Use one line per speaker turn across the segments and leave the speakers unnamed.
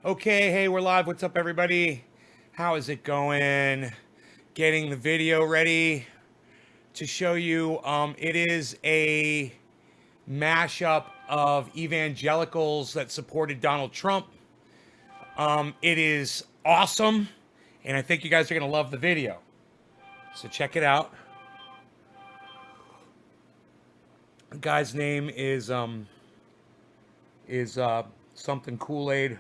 Okay, hey, we're live. What's up, everybody? How is it going? Getting the video ready to show you. It is a mashup of evangelicals that supported Donald Trump. It is awesome, and I think you guys are going to love the video. So check it out. The guy's name is something Kool-Aid.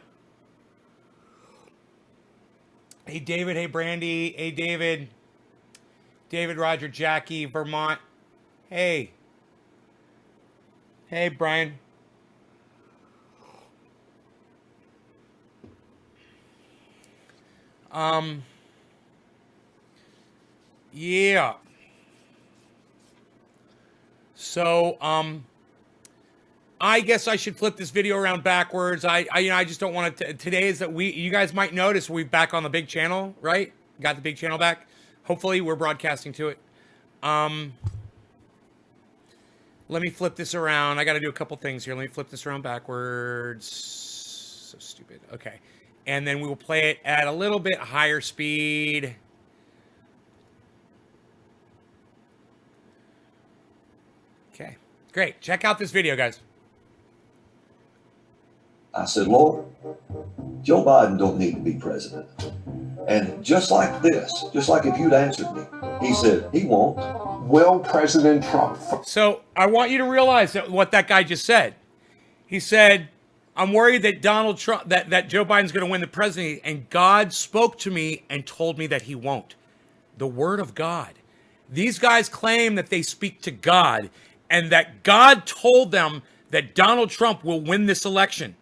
Hey, David. Hey, Brandy. Hey, David. David, Roger, Jackie, Vermont. Hey. Hey, Brian. Yeah. So, I guess I should flip this video around backwards. I just don't want to. Today is that you guys might notice we're back on the big channel, right? Got the big channel back. Hopefully, we're broadcasting to it. Let me flip this around. I got to do a couple things here. Let me flip this around backwards. So stupid. Okay, and then we will play it at a little bit higher speed. Okay, great. Check out this video, guys.
I said, Lord, Joe Biden don't need to be president. And just like this, just like if you'd answered me, he said, he won't.
Will President Trump...
So I want you to realize that what that guy just said. He said, I'm worried that Donald Trump, that Joe Biden's going to win the presidency, and God spoke to me and told me that he won't. The word of God. These guys claim that they speak to God and that God told them that Donald Trump will win this election.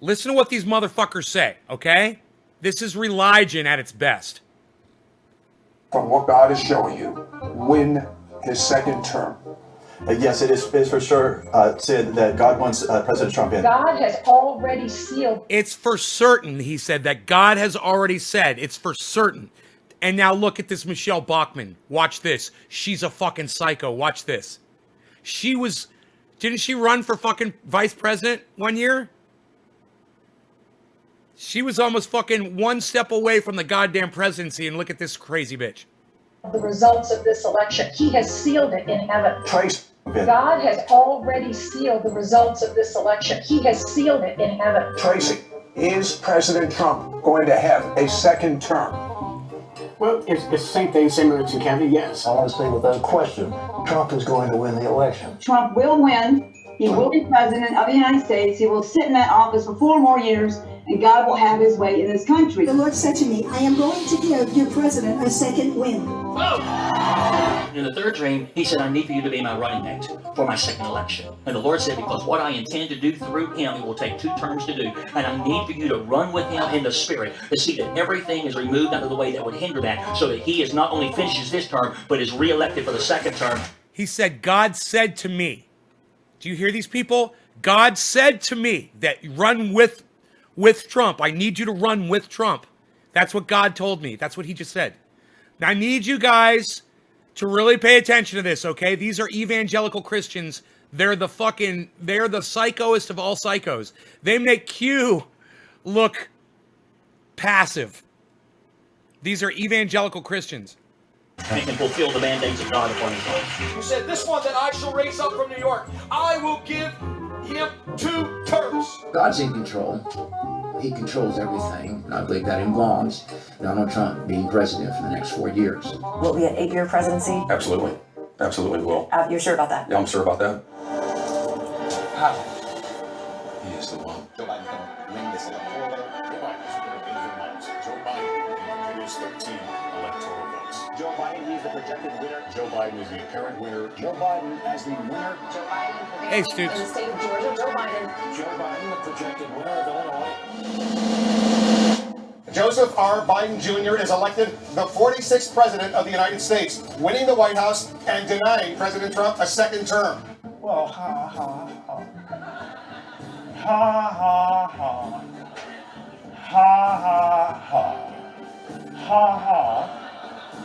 Listen to what these motherfuckers say, okay? This is religion at its best.
From what God is showing you, win his second term.
Yes, it is for sure, Sid, that God wants President Trump in.
God has already sealed.
It's for certain, he said, that God has already said. It's for certain. And now look at this Michelle Bachmann. Watch this. She's a fucking psycho. Watch this. Didn't she run for fucking vice president one year? She was almost fucking one step away from the goddamn presidency, and look at this crazy bitch.
The results of this election. He has sealed it in heaven.
Trace.
God has already sealed the results of this election. He has sealed it in heaven.
Tracy, is President Trump going to have a second term?
Well, it's the same thing, similar to Kevin, yes.
I want to say without question, Trump is going to win the election.
Trump will win. He will be president of the United States. He will sit in that office for 4 more years, and God will have his way in this country.
The Lord said to me, I am going to give your president a second win.
In the third dream, he said, I need for you to be my running mate for my second election. And the Lord said, because what I intend to do through him, it will take 2 terms to do. And I need for you to run with him in the spirit to see that everything is removed out of the way that would hinder that, so that he is not only finishes this term, but is reelected for the second term.
He said, God said to me. Do you hear these people? God said to me that run with Trump. I need you to run with Trump. That's what God told me. That's what he just said. Now, I need you guys to really pay attention to this, okay? These are evangelical Christians. They're the psychoest of all psychos. They make Q look passive. These are evangelical Christians.
And can fulfill the mandates of God upon his life.
You said, this one that I shall raise up from New York, I will give him 2 terms.
God's in control. He controls everything, and I believe that involves Donald Trump being president for the next 4 years.
Will it be an 8-year presidency?
Absolutely. Absolutely will.
You're sure about that?
Yeah, I'm sure about that.
How?
He is the one.
Joe Biden's going to win this election. Joe Biden is going to win Vermont. Joe Biden is 13 electoral votes. Joe Biden is the projected winner. Joe Biden is the apparent winner. Joe Biden as the winner.
Joe Biden.
Hey, Stoops.
In the state of Georgia, Joe Biden.
Joe Biden, the projected winner of Illinois.
Joseph R. Biden Jr. is elected the 46th president of the United States, winning the White House and denying President Trump a second term.
Well, ha, ha, ha. Ha, ha, ha. Ha, ha, ha. Ha, ha.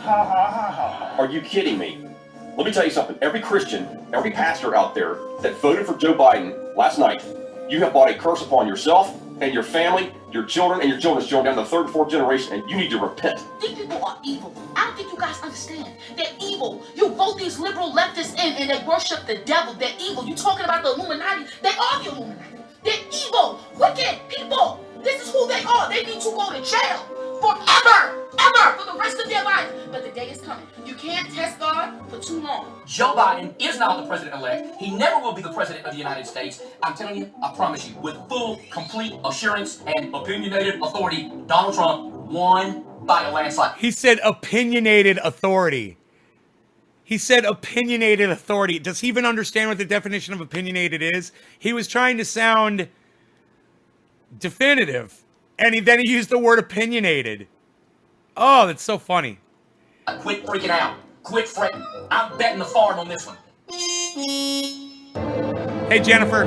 Ha, ha, ha, ha.
Are you kidding me? Let me tell you something. Every Christian, every pastor out there that voted for Joe Biden last night, you have brought a curse upon yourself and your family your children and your children's children down to the third and fourth generation, and you need to repent.
These people are evil. I don't think you guys understand. They're evil. You vote these liberal leftists in and they worship the devil. They're evil. You talking about the Illuminati? They are the Illuminati. They're evil, wicked people. This is who they are. They need to go to jail forever, ever, for the rest of their life. But the day is coming. You can't test God for too long.
Joe Biden is now the president-elect. He never will be the president of the United States. I'm telling you, I promise you, with full, complete assurance and opinionated authority, Donald Trump won by a landslide.
He said opinionated authority. He said opinionated authority. Does he even understand what the definition of opinionated is? He was trying to sound definitive, and then he used the word opinionated. Oh, that's so funny.
Quit freaking out. Quit fretting. I'm betting the farm on this one.
Hey, Jennifer.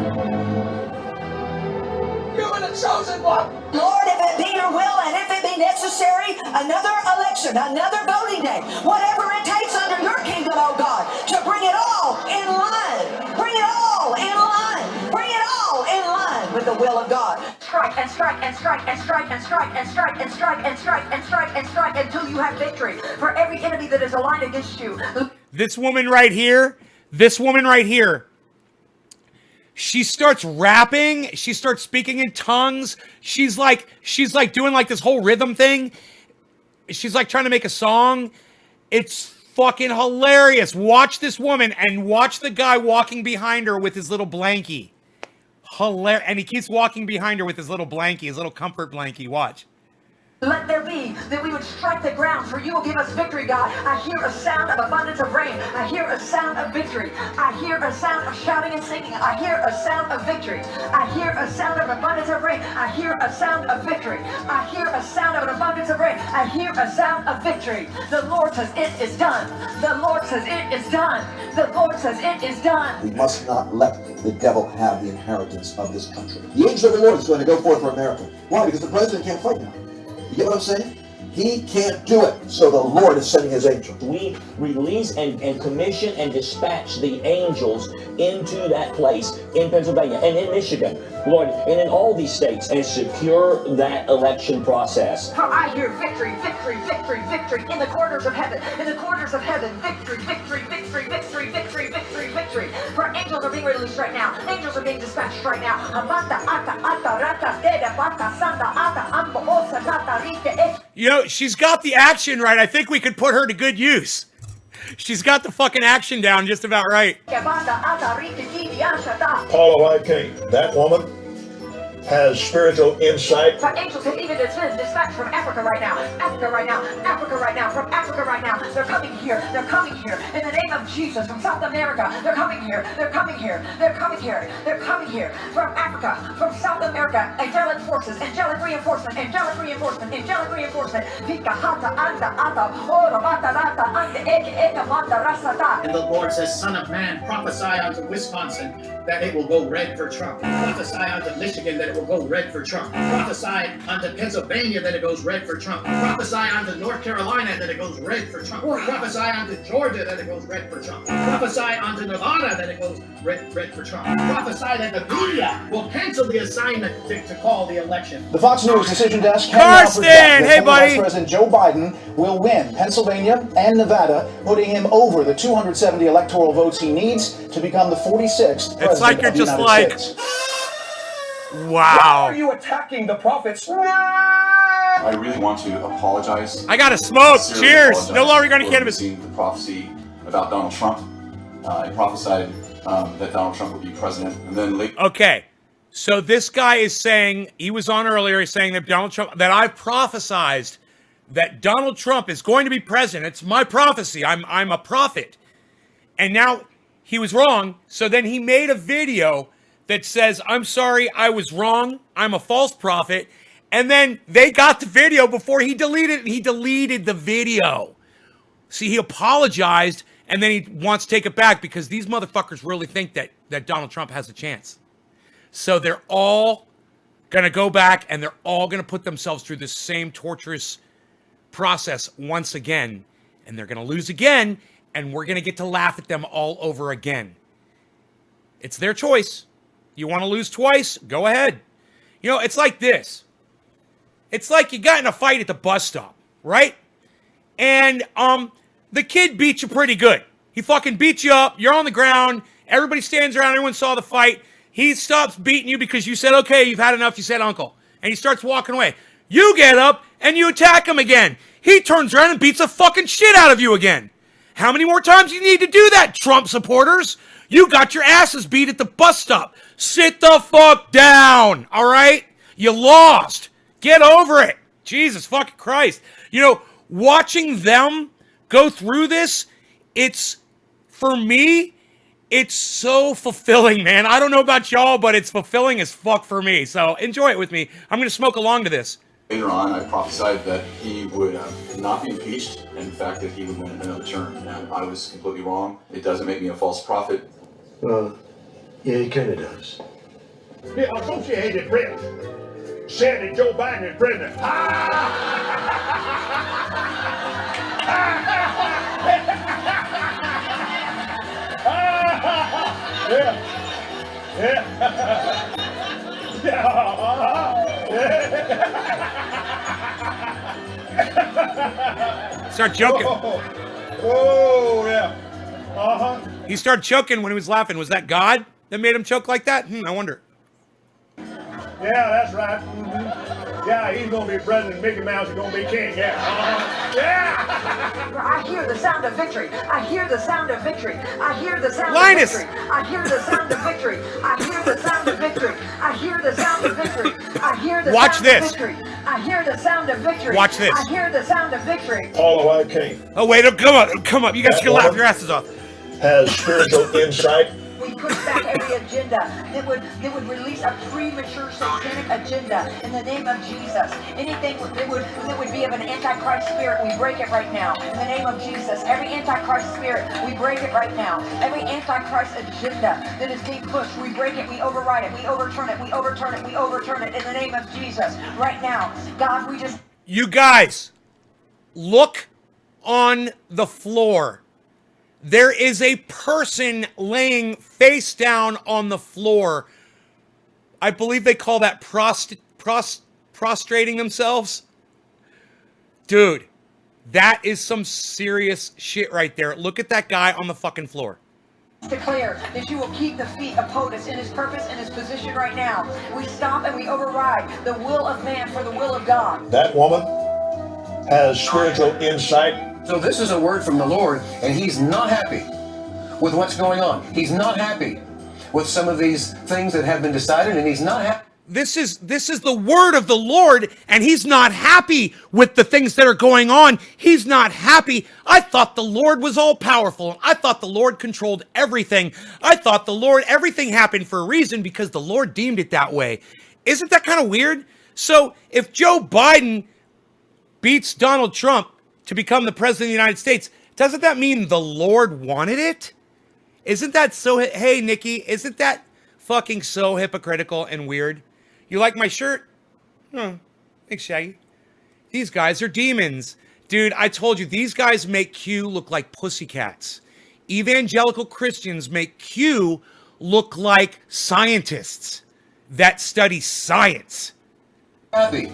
You're the chosen one.
Lord, if it be your will and if it be necessary, another election, another voting day, whatever it takes under your kingdom, oh God, to bring it all in line. Bring it all in line. Bring it all in line with the will of God. Strike and strike and strike and strike and strike and strike and strike and strike and strike and strike until you have victory for every enemy that is aligned against you.
This woman right here, she starts rapping, she starts speaking in tongues. She's like doing like this whole rhythm thing. She's like trying to make a song. It's fucking hilarious. Watch this woman and watch the guy walking behind her with his little blankie. Hilarious. And he keeps walking behind her with his little blankie, his little comfort blankie. Watch.
Let there be that we would strike the ground, for you will give us victory, God. I hear a sound of abundance of rain. I hear a sound of victory. I hear a sound of shouting and singing. I hear a sound of victory. I hear a sound of abundance of rain. I hear a sound of victory. I hear a sound of an abundance of rain. I hear a sound of victory. The Lord says it is done. The Lord says it is done. The Lord says it is done.
We must not let the devil have the inheritance of this country. The angel of the Lord is going to go forth for America. Why? Because the president can't fight now. You get what I'm saying? He can't do it. So the Lord is sending his angels.
We release and commission and dispatch the angels into that place in Pennsylvania and in Michigan, Lord, and in all these states, and secure that election process.
For I hear victory, victory, victory, victory in the corners of heaven. In the corners of heaven, victory, victory, victory, victory, victory, victory, victory. For angels are being released right now. Angels are being dispatched right now.
You know, she's got the action right. I think we could put her to good use. She's got the fucking action down just about right.
Paula White King, that woman has spiritual insight.
For angels have even been dispatched from Africa right now. Africa right now. Africa right now. From Africa right now. They're coming here. They're coming here. In the name of Jesus. From South America. They're coming here. They're coming here. They're coming here. They're coming here. From Africa. From South America. Angelic forces. Angelic reinforcement. Angelic reinforcement. Angelic reinforcement.
And the Lord says, Son of man, prophesy unto Wisconsin that it will go red for Trump. Prophesy unto Michigan that it will go red for Trump. Prophesy unto Pennsylvania that it goes red for Trump. Prophesy unto North Carolina that it goes red for Trump. Prophesy unto Georgia that it goes red for Trump. Prophesy unto Nevada that it goes red for Trump. Prophesy that the media will cancel the assignment to call the election.
The Fox News Decision Desk can
Karsten,
now project that
hey,
former
buddy.
Vice President Joe Biden will win Pennsylvania and Nevada, putting him over the 270 electoral votes he needs to become the 46th president
It's like you're
of the
just
United
like,
States.
Why
wow.
are you attacking the prophets?
I really want to apologize.
I gotta smoke.
Sincerely
Cheers.
apologize
No longer gonna
for
cannabis.
missing the prophecy about Donald Trump. I prophesied that Donald Trump would be president, and then later.
Okay. So this guy is saying, he was on earlier, he's saying that that I prophesized that Donald Trump is going to be president. It's my prophecy. I'm a prophet. And now he was wrong. So then he made a video that says, I'm sorry, I was wrong. I'm a false prophet. And then they got the video before he deleted it, and he deleted the video. See, he apologized, and then he wants to take it back because these motherfuckers really think that Donald Trump has a chance. So they're all going to go back, and they're all going to put themselves through this same torturous process once again, and they're going to lose again, and we're going to get to laugh at them all over again. It's their choice. You want to lose twice? Go ahead. You know, it's like this. It's like you got in a fight at the bus stop, right? And the kid beat you pretty good. He fucking beat you up. You're on the ground. Everybody stands around. Everyone saw the fight. He stops beating you because you said, okay, you've had enough. You said, uncle. And he starts walking away. You get up and you attack him again. He turns around and beats the fucking shit out of you again. How many more times do you need to do that, Trump supporters? You got your asses beat at the bus stop. Sit the fuck down, all right? You lost. Get over it. Jesus fucking Christ. You know, watching them go through this, for me, it's so fulfilling, man. I don't know about y'all, but it's fulfilling as fuck for me. So enjoy it with me. I'm going to smoke along to this.
Later on, I prophesied that he would not be impeached, and in fact that he would win another term. And I was completely wrong. It doesn't make me a false prophet.
Yeah, he kind of does.
The Associated Press said that Joe Biden is president.
Start joking.
Oh, yeah.
He started choking when he was laughing. Was that God that made him choke like that? I wonder.
Yeah, that's right. Yeah, he's gonna be president. Mickey Mouse is gonna be king. Yeah.
I hear the sound of victory. I hear the sound of victory. I hear the sound
Linus!
of victory. I hear the sound of victory. I hear the sound of victory. I hear the sound of victory. I hear the
Watch
sound
this.
of victory. I hear the sound of victory.
Watch this.
I hear the sound of victory.
Paula White King
Oh, wait, come up. You guys can laugh your asses off.
has spiritual insight.
We push back every agenda that would release a premature satanic agenda in the name of Jesus. Anything that would be of an antichrist spirit, we break it right now. In the name of Jesus. Every antichrist spirit, we break it right now. Every antichrist agenda that is being pushed, we break it, we override it, we overturn it, we overturn it, we overturn it in the name of Jesus. Right now. God, we just...
You guys, look on the floor. There is a person laying face down on the floor. I believe they call that prostrating themselves. Dude, that is some serious shit right there. Look at that guy on the fucking floor.
Declare that you will keep the feet of POTUS in his purpose and his position right now. We stop and we override the will of man for the will of God.
That woman has spiritual insight.
So this is a word from the Lord, and he's not happy with what's going on. He's not happy with some of these things that have been decided, and he's not happy.
This is the word of the Lord, and he's not happy with the things that are going on. He's not happy. I thought the Lord was all powerful. I thought the Lord controlled everything. I thought everything happened for a reason because the Lord deemed it that way. Isn't that kind of weird? So if Joe Biden beats Donald Trump to become the president of the United States, doesn't that mean the Lord wanted it? Isn't that so... Hey, Nikki, isn't that fucking so hypocritical and weird? You like my shirt? Oh, thanks, Shaggy. These guys are demons. Dude, I told you, these guys make Q look like pussycats. Evangelical Christians make Q look like scientists that study science.
Happy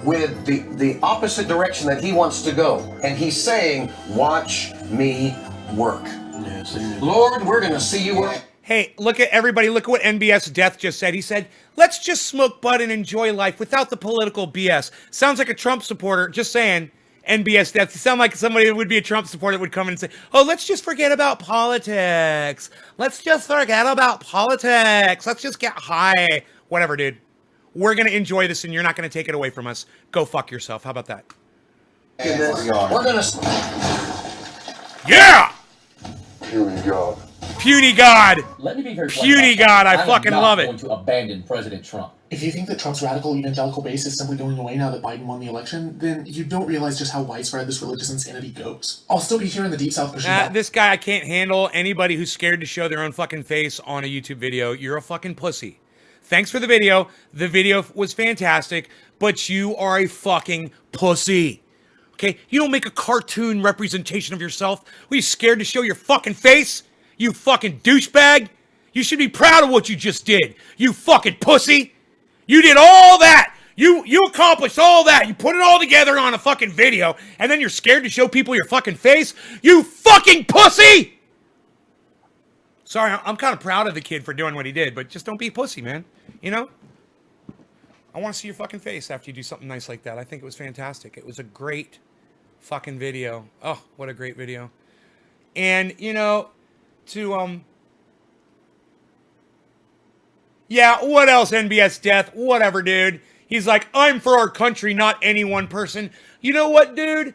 with the opposite direction that he wants to go. And he's saying, watch me work. Yes, Lord, we're going to see you work.
Hey, look at everybody. Look at what NBS Death just said. He said, let's just smoke bud and enjoy life without the political BS. Sounds like a Trump supporter. Just saying, NBS Death. You sound like somebody who would be a Trump supporter that would come in and say, oh, let's just forget about politics. Let's just forget about politics. Let's just get high. Whatever, dude. We're going to enjoy this, and you're not going to take it away from us. Go fuck yourself. How about that?
We're going to...
Yeah!
Puny God.
Puny God.
Let me be very
Puny God. I fucking love it.
I'm not going to abandon President Trump.
If you think that Trump's radical evangelical base is simply going away now that Biden won the election, then you don't realize just how widespread this religious insanity goes. I'll still be here in the Deep South pushing back.
This guy, I can't handle anybody who's scared to show their own fucking face on a YouTube video. You're a fucking pussy. Thanks for the video. The video was fantastic, but you are a fucking pussy. Okay? You don't make a cartoon representation of yourself. Are you scared to show your fucking face? You fucking douchebag. You should be proud of what you just did. You fucking pussy. You did all that. You accomplished all that. You put it all together on a fucking video, and then you're scared to show people your fucking face? You fucking pussy! Sorry, I'm kind of proud of the kid for doing what he did, but just don't be a pussy, man. You know? I want to see your fucking face after you do something nice like that. I think it was fantastic. It was a great fucking video. Oh, what a great video. And, you know, yeah, what else, NBS Death? Whatever, dude. He's like, I'm for our country, not any one person. You know what, dude?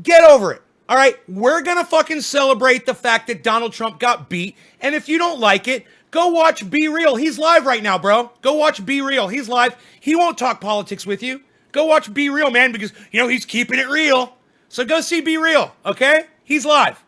Get over it. All right? We're going to fucking celebrate the fact that Donald Trump got beat. And if you don't like it, go watch Be Real. He's live right now, bro. Go watch Be Real. He's live. He won't talk politics with you. Go watch Be Real, man, because, you know, he's keeping it real. So go see Be Real, okay? He's live.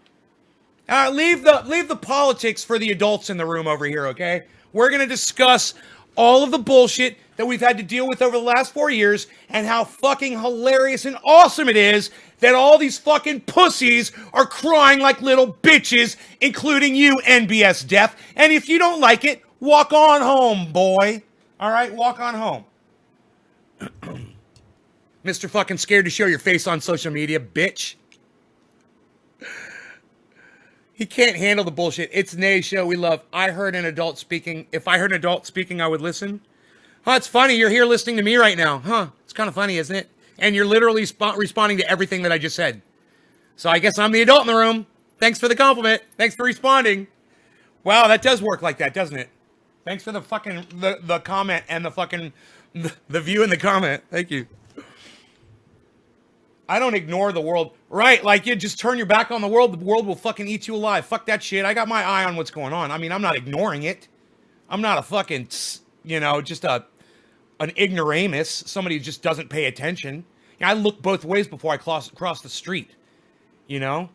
Leave the politics for the adults in the room over here, okay? We're going to discuss all of the bullshit that we've had to deal with over the last 4 years and how fucking hilarious and awesome it is that all these fucking pussies are crying like little bitches, including you, NBS Death. And if you don't like it, walk on home, boy. All right? Walk on home. Mr. fucking scared to show your face on social media, bitch. He can't handle the bullshit. It's Nay Show. We love. I heard an adult speaking. If I heard an adult speaking, I would listen. Huh, it's funny. You're here listening to me right now. Huh, it's kind of funny, isn't it? And you're literally responding to everything that I just said. So I guess I'm the adult in the room. Thanks for the compliment. Thanks for responding. Wow, that does work like that, doesn't it? Thanks for the fucking, the comment and the fucking, the view in the comment. Thank you. I don't ignore the world. Right, like you just turn your back on the world will fucking eat you alive. Fuck that shit. I got my eye on what's going on. I mean, I'm not ignoring it. I'm not a fucking, you know, just an ignoramus. Somebody who just doesn't pay attention. I look both ways before I cross the street. You know?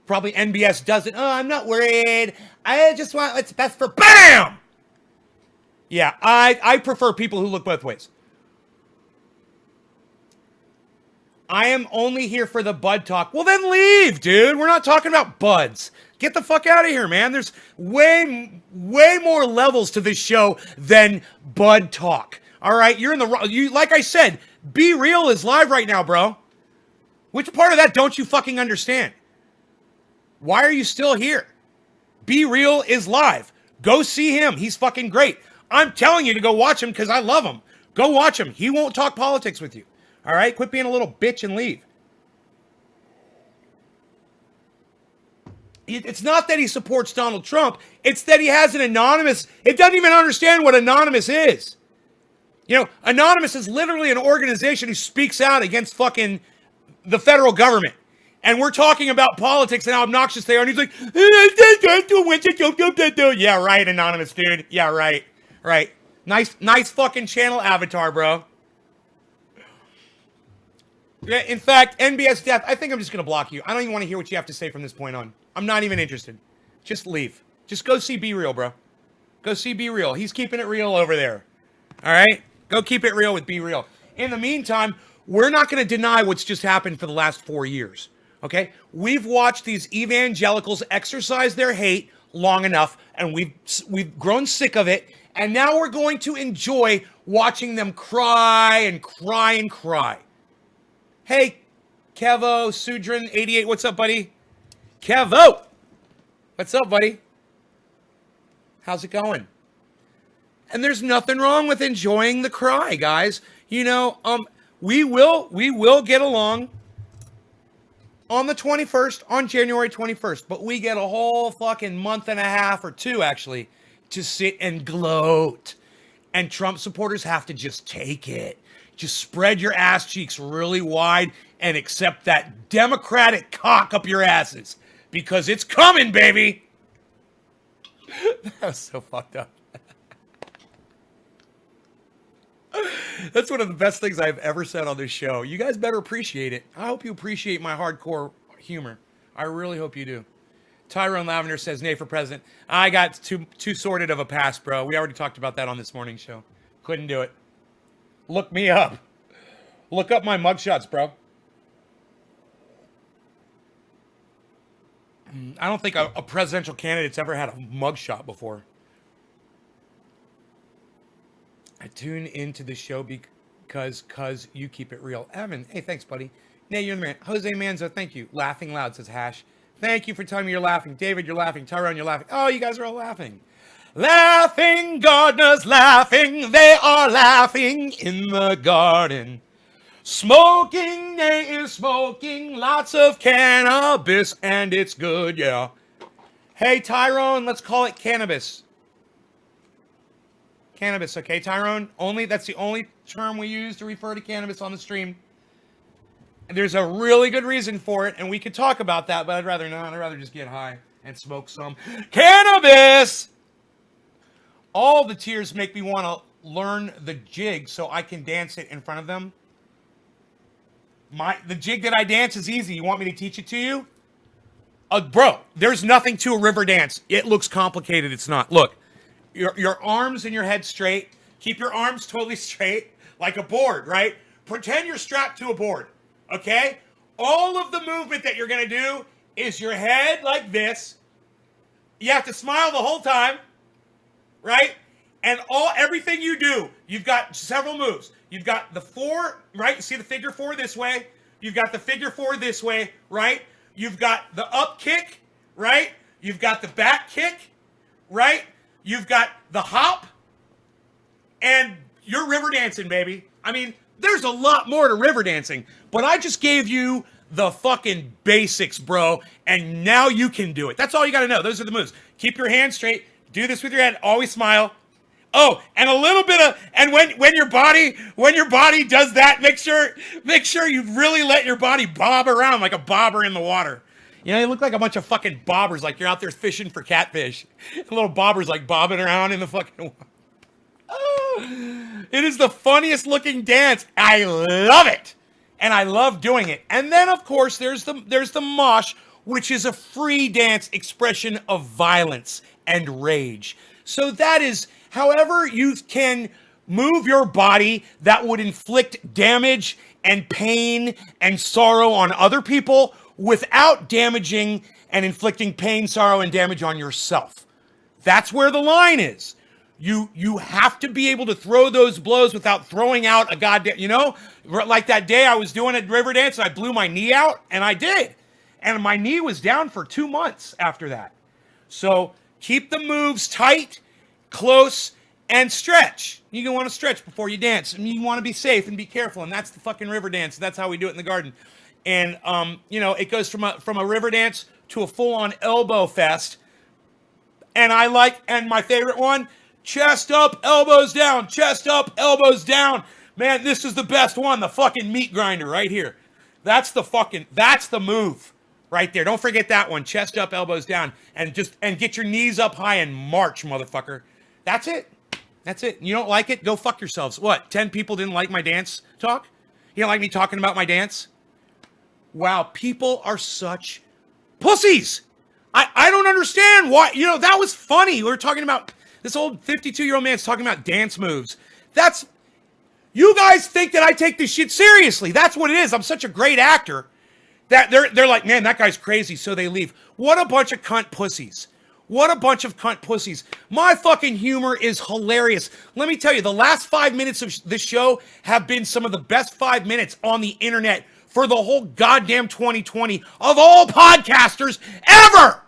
Probably NBS doesn't. Oh, I'm not worried. I just want what's best for BAM! Yeah, I prefer people who look both ways. I am only here for the bud talk. Well, then leave, dude. We're not talking about buds. Get the fuck out of here, man. There's way more levels to this show than bud talk. All right, you're in the wrong. Like I said, Be Real is live right now, bro. Which part of that don't you fucking understand? Why are you still here? Be Real is live. Go see him. He's fucking great. I'm telling you to go watch him because I love him. Go watch him. He won't talk politics with you. All right? Quit being a little bitch and leave. It's not that he supports Donald Trump. It's that he has an anonymous... It doesn't even understand what anonymous is. You know, anonymous is literally an organization who speaks out against fucking the federal government. And we're talking about politics and how obnoxious they are. And he's like... Yeah, right, anonymous, dude. Yeah, right. Right. Nice fucking channel avatar, bro. Yeah, in fact, NBS Death, I think I'm just going to block you. I don't even want to hear what you have to say from this point on. I'm not even interested. Just leave. Just go see Be Real, bro. Go see Be Real. He's keeping it real over there. All right? Go keep it real with Be Real. In the meantime, we're not going to deny what's just happened for the last 4 years. Okay? We've watched these evangelicals exercise their hate long enough, and we've grown sick of it, and now we're going to enjoy watching them cry and cry and cry. Hey, Kevo, Sudrin88, what's up, buddy? Kevo! What's up, buddy? How's it going? And there's nothing wrong with enjoying the cry, guys. You know, we will get along on the 21st, on January 21st, but we get a whole fucking month and a half or two, actually, to sit and gloat. And Trump supporters have to just take it. Just spread your ass cheeks really wide and accept that Democratic cock up your asses. Because it's coming, baby! That was so fucked up. That's one of the best things I've ever said on this show. You guys better appreciate it. I hope you appreciate my hardcore humor. I really hope you do. Tyrone Lavender says, nay for president. I got too sordid of a past, bro. We already talked about that on this morning's show. Couldn't do it. Look me up. Look up my mugshots, bro. I don't think a presidential candidate's ever had a mugshot before. I tune into the show Cause you keep it real. Evan, hey, thanks, buddy. Nay, you're the man. Jose Manzo, thank you. Laughing loud, says Hash. Thank you for telling me you're laughing. David, you're laughing. Tyrone, you're laughing. Oh, you guys are all laughing. Laughing gardeners laughing. They are laughing in the garden. Smoking, Nay is smoking. Lots of cannabis, and it's good, yeah. Hey, Tyrone, let's call it cannabis. Cannabis, okay, Tyrone? That's the only term we use to refer to cannabis on the stream. There's a really good reason for it, and we could talk about that, but I'd rather not. I'd rather just get high and smoke some cannabis. All the tears make me want to learn the jig so I can dance it in front of them. The jig that I dance is easy. You want me to teach it to you? Bro, there's nothing to a river dance. It looks complicated. It's not. Look, your arms and your head straight. Keep your arms totally straight, like a board, right? Pretend you're strapped to a board, okay? All of the movement that you're going to do is your head like this. You have to smile the whole time, right? And everything you do, you've got several moves. You've got the 4, right? You see the figure 4 this way. You've got the figure 4 this way, right? You've got the up kick, right? You've got the back kick, right? You've got the hop, and you're river dancing, baby. I mean, there's a lot more to river dancing, but I just gave you the fucking basics, bro, and now you can do it. That's all you got to know. Those are the moves. Keep your hands straight. Do this with your head. Always smile. Oh, and a little bit of, and when your body does that, make sure you really let your body bob around like a bobber in the water. You know, you look like a bunch of fucking bobbers, like you're out there fishing for catfish. Little bobbers like bobbing around in the fucking water. Oh, it is the funniest looking dance. I love it. And I love doing it. And then of course there's the mosh, which is a free dance expression of violence and rage. So that is however you can move your body that would inflict damage and pain and sorrow on other people without damaging and inflicting pain, sorrow, and damage on yourself. That's where the line is. You have to be able to throw those blows without throwing out a goddamn, you know? Like that day I was doing a river dance and I blew my knee out, and I did. And my knee was down for 2 months after that. So keep the moves tight, close, and stretch. You're going to want to stretch before you dance. And you want to be safe and be careful. And that's the fucking river dance. That's how we do it in the garden. And, you know, it goes from a river dance to a full-on elbow fest. And my favorite one, chest up, elbows down, chest up, elbows down. Man, this is the best one, the fucking meat grinder right here. That's the move right there. Don't forget that one, chest up, elbows down, and get your knees up high and march, motherfucker. That's it. That's it. You don't like it? Go fuck yourselves. What, 10 people didn't like my dance talk? You don't like me talking about my dance? Wow, people are such pussies. I don't understand why. You know, that was funny. We were talking about this old 52-year-old man's talking about dance moves. You guys think that I take this shit seriously. That's what it is. I'm such a great actor that they're like, man, that guy's crazy, so they leave. What a bunch of cunt pussies. What a bunch of cunt pussies. My fucking humor is hilarious. Let me tell you, the last 5 minutes of this show have been some of the best 5 minutes on the internet for the whole goddamn 2020 of all podcasters ever.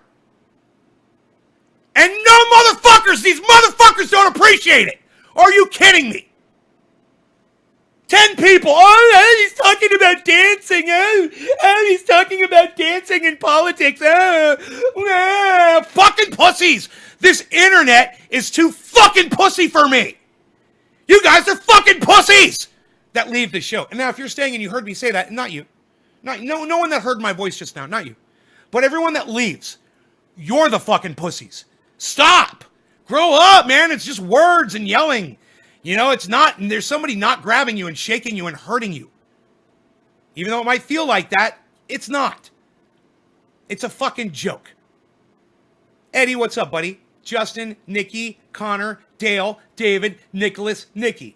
And these motherfuckers don't appreciate it. Are you kidding me? 10 people. Oh, he's talking about dancing. Oh, he's talking about dancing and politics. Fucking pussies. This internet is too fucking pussy for me. You guys are fucking pussies that leave the show. And now if you're staying and you heard me say that, not you. No one that heard my voice just now, not you. But everyone that leaves, you're the fucking pussies. Stop. Grow up, man. It's just words and yelling. You know, it's not, and there's somebody not grabbing you and shaking you and hurting you. Even though it might feel like that, it's not. It's a fucking joke. Eddie, what's up, buddy? Justin, Nikki, Connor, Dale, David, Nicholas, Nikki.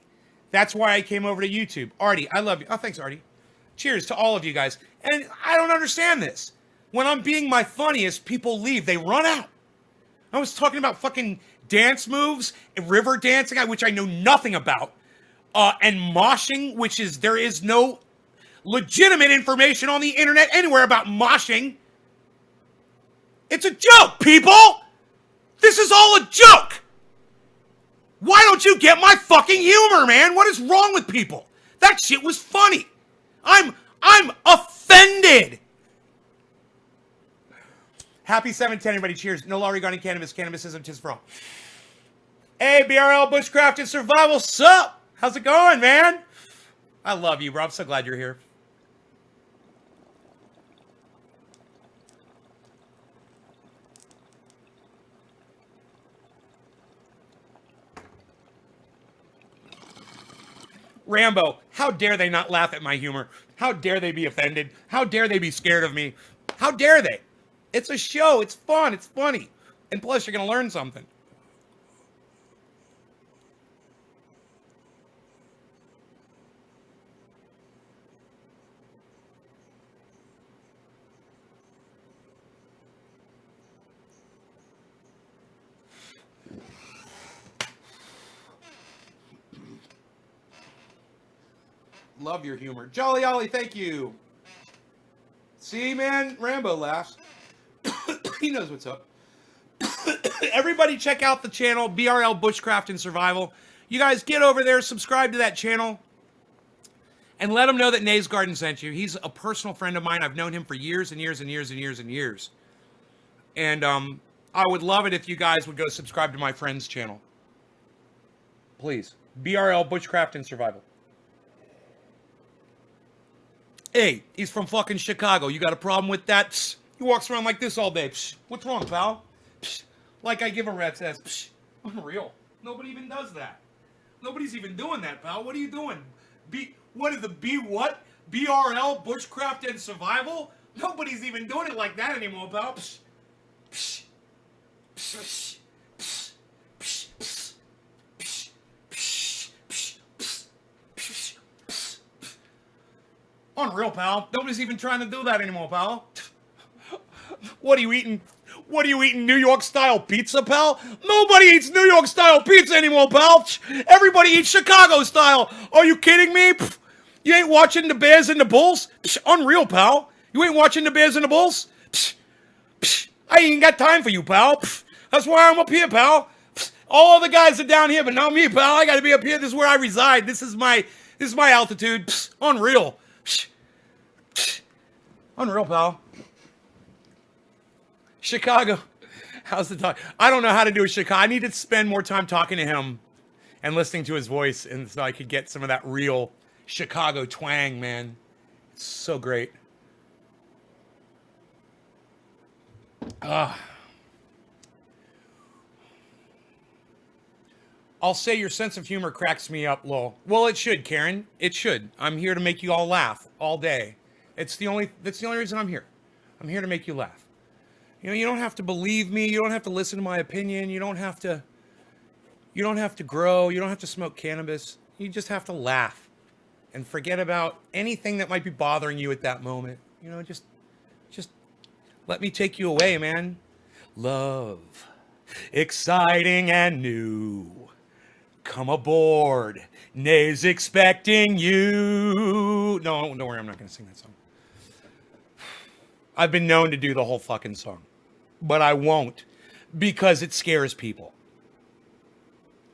That's why I came over to YouTube. Artie, I love you. Oh, thanks, Artie. Cheers to all of you guys. And I don't understand this. When I'm being my funniest, people leave. They run out. I was talking about fucking dance moves, river dancing, which I know nothing about. and moshing, which is, there is no legitimate information on the internet anywhere about moshing. It's a joke, people! This is all a joke! Why don't you get my fucking humor, man? What is wrong with people? That shit was funny. I'm offended. Happy 710, everybody. Cheers. No law regarding cannabis. Cannabisism, tis for all. Hey, BRL Bushcraft and Survival. Sup? How's it going, man? I love you, bro. I'm so glad you're here. Rambo, how dare they not laugh at my humor? How dare they be offended? How dare they be scared of me? How dare they? It's a show. It's fun. It's funny. And plus, you're going to learn something. Love your humor. Jolly Ollie, thank you. See, man? Rambo laughs. He knows what's up. Everybody check out the channel, BRL Bushcraft and Survival. You guys get over there, subscribe to that channel, and let him know that Nays Garden sent you. He's a personal friend of mine. I've known him for years and years and years and years and years. And I would love it if you guys would go subscribe to my friend's channel. Please. BRL Bushcraft and Survival. Hey, he's from fucking Chicago. You got a problem with that? Psh, he walks around like this all day. Psh, what's wrong, pal? Psh, like I give a rat's ass. Psh, unreal. Nobody even does that. Nobody's even doing that, pal. What are you doing? What? BRL Bushcraft and Survival? Nobody's even doing it like that anymore, pal. Psh, psh, psh, psh, psh, psh, psh, psh, psh, psh, psh, psh, psh. Unreal, pal. Nobody's even trying to do that anymore, pal. What are you eating? What are you eating? New York style pizza, pal? Nobody eats New York style pizza anymore, pal. Everybody eats Chicago style. Are you kidding me? You ain't watching the Bears and the Bulls? Unreal, pal. You ain't watching the Bears and the Bulls? I ain't got time for you, pal. That's why I'm up here, pal. All the guys are down here, but not me, pal. I got to be up here. This is where I reside. This is my altitude. Unreal. Unreal, pal. Chicago. How's the talk? I don't know how to do a Chicago. I need to spend more time talking to him and listening to his voice, and so I could get some of that real Chicago twang, man. It's so great. I'll say your sense of humor cracks me up, lol. Well, it should, Karen. It should. I'm here to make you all laugh all day. That's the only reason I'm here. I'm here to make you laugh. You know, you don't have to believe me. You don't have to listen to my opinion. You don't have to grow. You don't have to smoke cannabis. You just have to laugh and forget about anything that might be bothering you at that moment. You know, just let me take you away, man. Love, exciting and new. Come aboard. Nays expecting you. No, don't worry. I'm not going to sing that song. I've been known to do the whole fucking song, but I won't because it scares people.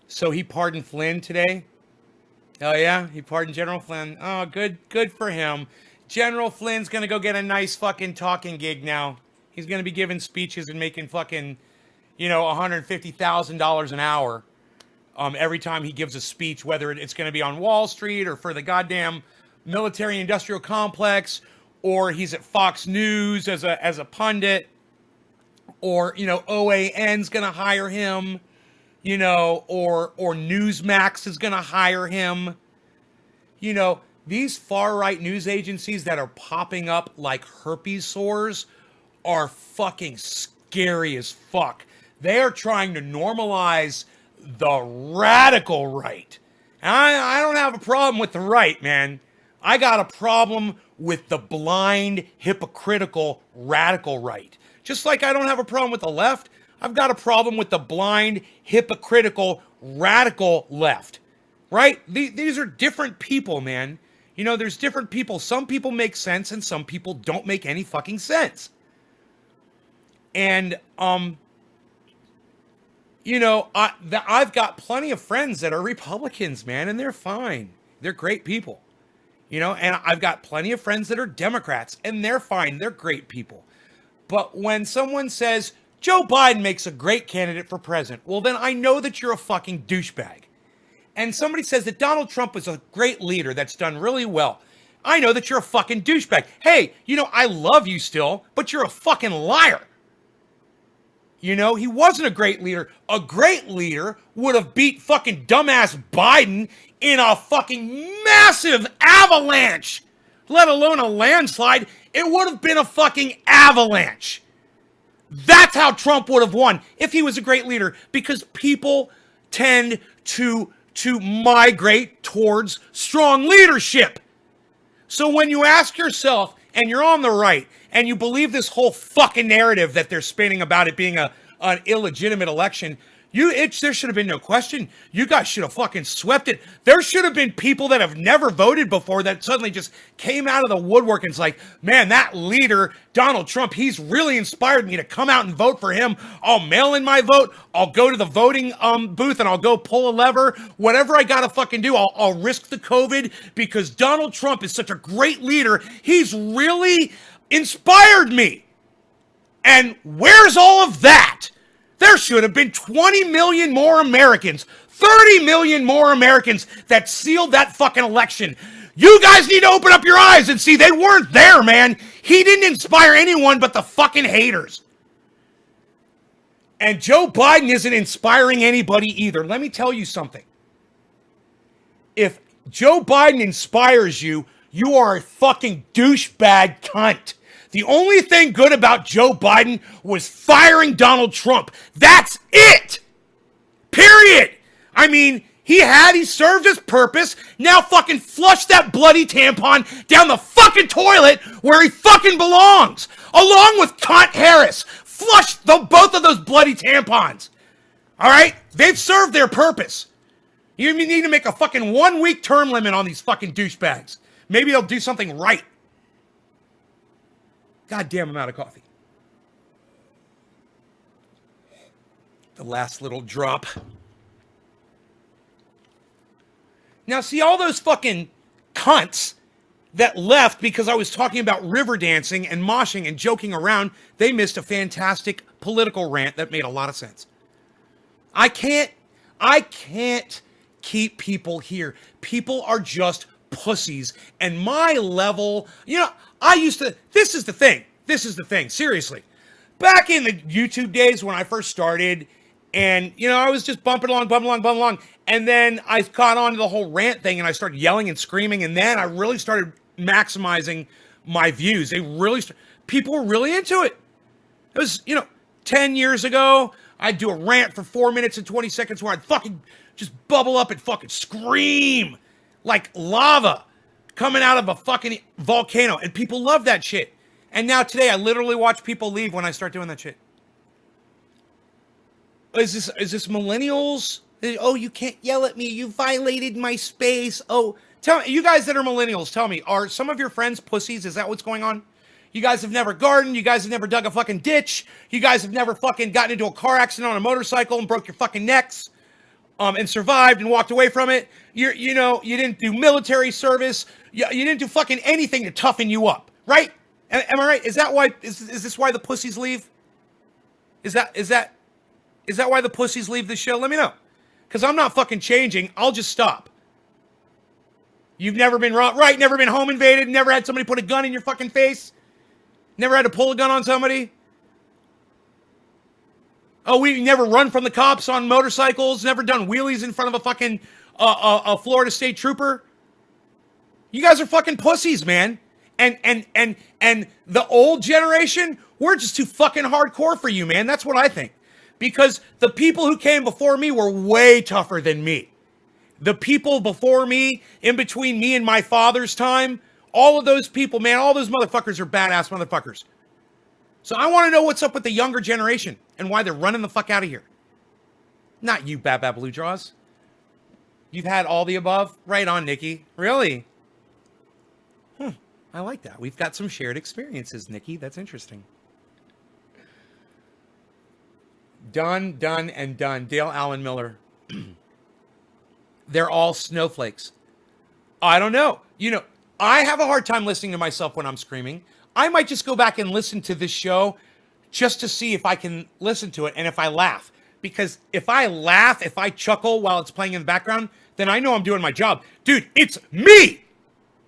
So he pardoned Flynn today. Oh yeah, he pardoned General Flynn. Oh, good for him. General Flynn's gonna go get a nice fucking talking gig now. He's gonna be giving speeches and making fucking, $150,000 an hour. Every time he gives a speech, whether it's gonna be on Wall Street or for the goddamn military-industrial complex, or he's at Fox News as a pundit, or OAN's gonna hire him, or Newsmax is gonna hire him. These far-right news agencies that are popping up like herpes sores are fucking scary as fuck. They are trying to normalize the radical right. And I don't have a problem with the right, man. I got a problem with the blind, hypocritical, radical right. Just like I don't have a problem with the left, I've got a problem with the blind, hypocritical, radical left. right? These are different people, man. You know, there's different people. Some people make sense and some people don't make any fucking sense. And, you know, I've got plenty of friends that are Republicans, man, and they're fine. They're great people. You know, and I've got plenty of friends that are Democrats, and they're fine. They're great people. But when someone says, Joe Biden makes a great candidate for president, well, then I know that you're a fucking douchebag. And somebody says that Donald Trump is a great leader that's done really well. I know that you're a fucking douchebag. Hey, you know, I love you still, but you're a fucking liar. You know, he wasn't a great leader. A great leader would have beat fucking dumbass Biden in a fucking massive avalanche, let alone a landslide. It would have been a fucking avalanche. That's how Trump would have won if he was a great leader, because people tend to migrate towards strong leadership. So when you ask yourself, and you're on the right, and you believe this whole fucking narrative that they're spinning about it being an illegitimate election, there should have been no question. You guys should have fucking swept it. There should have been people that have never voted before that suddenly just came out of the woodwork and it's like, man, that leader, Donald Trump, he's really inspired me to come out and vote for him. I'll mail in my vote. I'll go to the voting booth and I'll go pull a lever. Whatever I gotta fucking do, I'll risk the COVID because Donald Trump is such a great leader. He's really inspired me. And where's all of that? There should have been 20 million more Americans, 30 million more Americans that sealed that fucking election. You guys need to open up your eyes and see they weren't there, man. He didn't inspire anyone but the fucking haters. And Joe Biden isn't inspiring anybody either. Let me tell you something. If Joe Biden inspires you, you are a fucking douchebag cunt. The only thing good about Joe Biden was firing Donald Trump. That's it. Period. I mean, he served his purpose. Now fucking flush that bloody tampon down the fucking toilet where he fucking belongs. Along with cunt Harris. Flush both of those bloody tampons. All right? They've served their purpose. You need to make a fucking 1-week term limit on these fucking douchebags. Maybe they'll do something right. God damn, I'm out of coffee. The last little drop. Now, see all those fucking cunts that left because I was talking about river dancing and moshing and joking around, they missed a fantastic political rant that made a lot of sense. I can't keep people here. People are just pussies. And my level, you know, this is the thing, seriously. Back in the YouTube days when I first started, and, you know, I was just bumping along, and then I caught on to the whole rant thing, and I started yelling and screaming, and then I really started maximizing my views. People were really into it. It was, 10 years ago, I'd do a rant for 4 minutes and 20 seconds where I'd fucking just bubble up and fucking scream like lava coming out of a fucking volcano, and people love that shit. And now today, I literally watch people leave when I start doing that shit. Is this millennials? Oh, you can't yell at me. You violated my space. Oh, tell me, you guys that are millennials, tell me, are some of your friends pussies? Is that what's going on? You guys have never gardened. You guys have never dug a fucking ditch. You guys have never fucking gotten into a car accident on a motorcycle and broke your fucking necks, and survived and walked away from it. You didn't do military service. You didn't do fucking anything to toughen you up, right? Am I right? Is that why? Is this why the pussies leave? Is that why the pussies leave the show? Let me know, because I'm not fucking changing. I'll just stop. You've never been right, never been home invaded, never had somebody put a gun in your fucking face, never had to pull a gun on somebody. Oh, we never run from the cops on motorcycles, never done wheelies in front of a fucking a Florida State trooper. You guys are fucking pussies, man. And the old generation, we're just too fucking hardcore for you, man. That's what I think. Because the people who came before me were way tougher than me. The people before me, in between me and my father's time, all of those people, man, all those motherfuckers are badass motherfuckers. So I want to know what's up with the younger generation and why they're running the fuck out of here. Not you, Bab Blue Jaws. You've had all the above? Right on, Nikki. Really? I like that. We've got some shared experiences, Nikki. That's interesting. Done, and done. Dale Allen Miller. They're all snowflakes. I don't know. You know, I have a hard time listening to myself when I'm screaming. I might just go back and listen to this show just to see if I can listen to it and if I laugh. Because if I laugh, if I chuckle while it's playing in the background, then I know I'm doing my job. Dude, it's me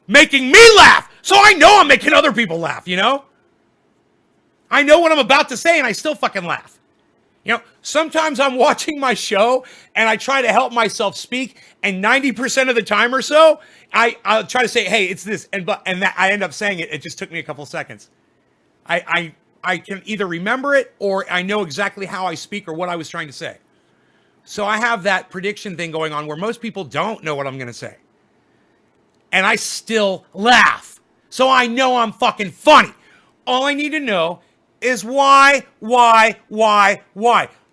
making me laugh. So I know I'm making other people laugh, you know? I know what I'm about to say and I still fucking laugh. You know, sometimes I'm watching my show and I try to help myself speak, and 90% of the time or so, I'll try to say, hey, it's this, and that I end up saying it. It just took me a couple seconds. I can either remember it or I know exactly how I speak or what I was trying to say. So I have that prediction thing going on where most people don't know what I'm going to say. And I still laugh. So I know I'm fucking funny. All I need to know is why?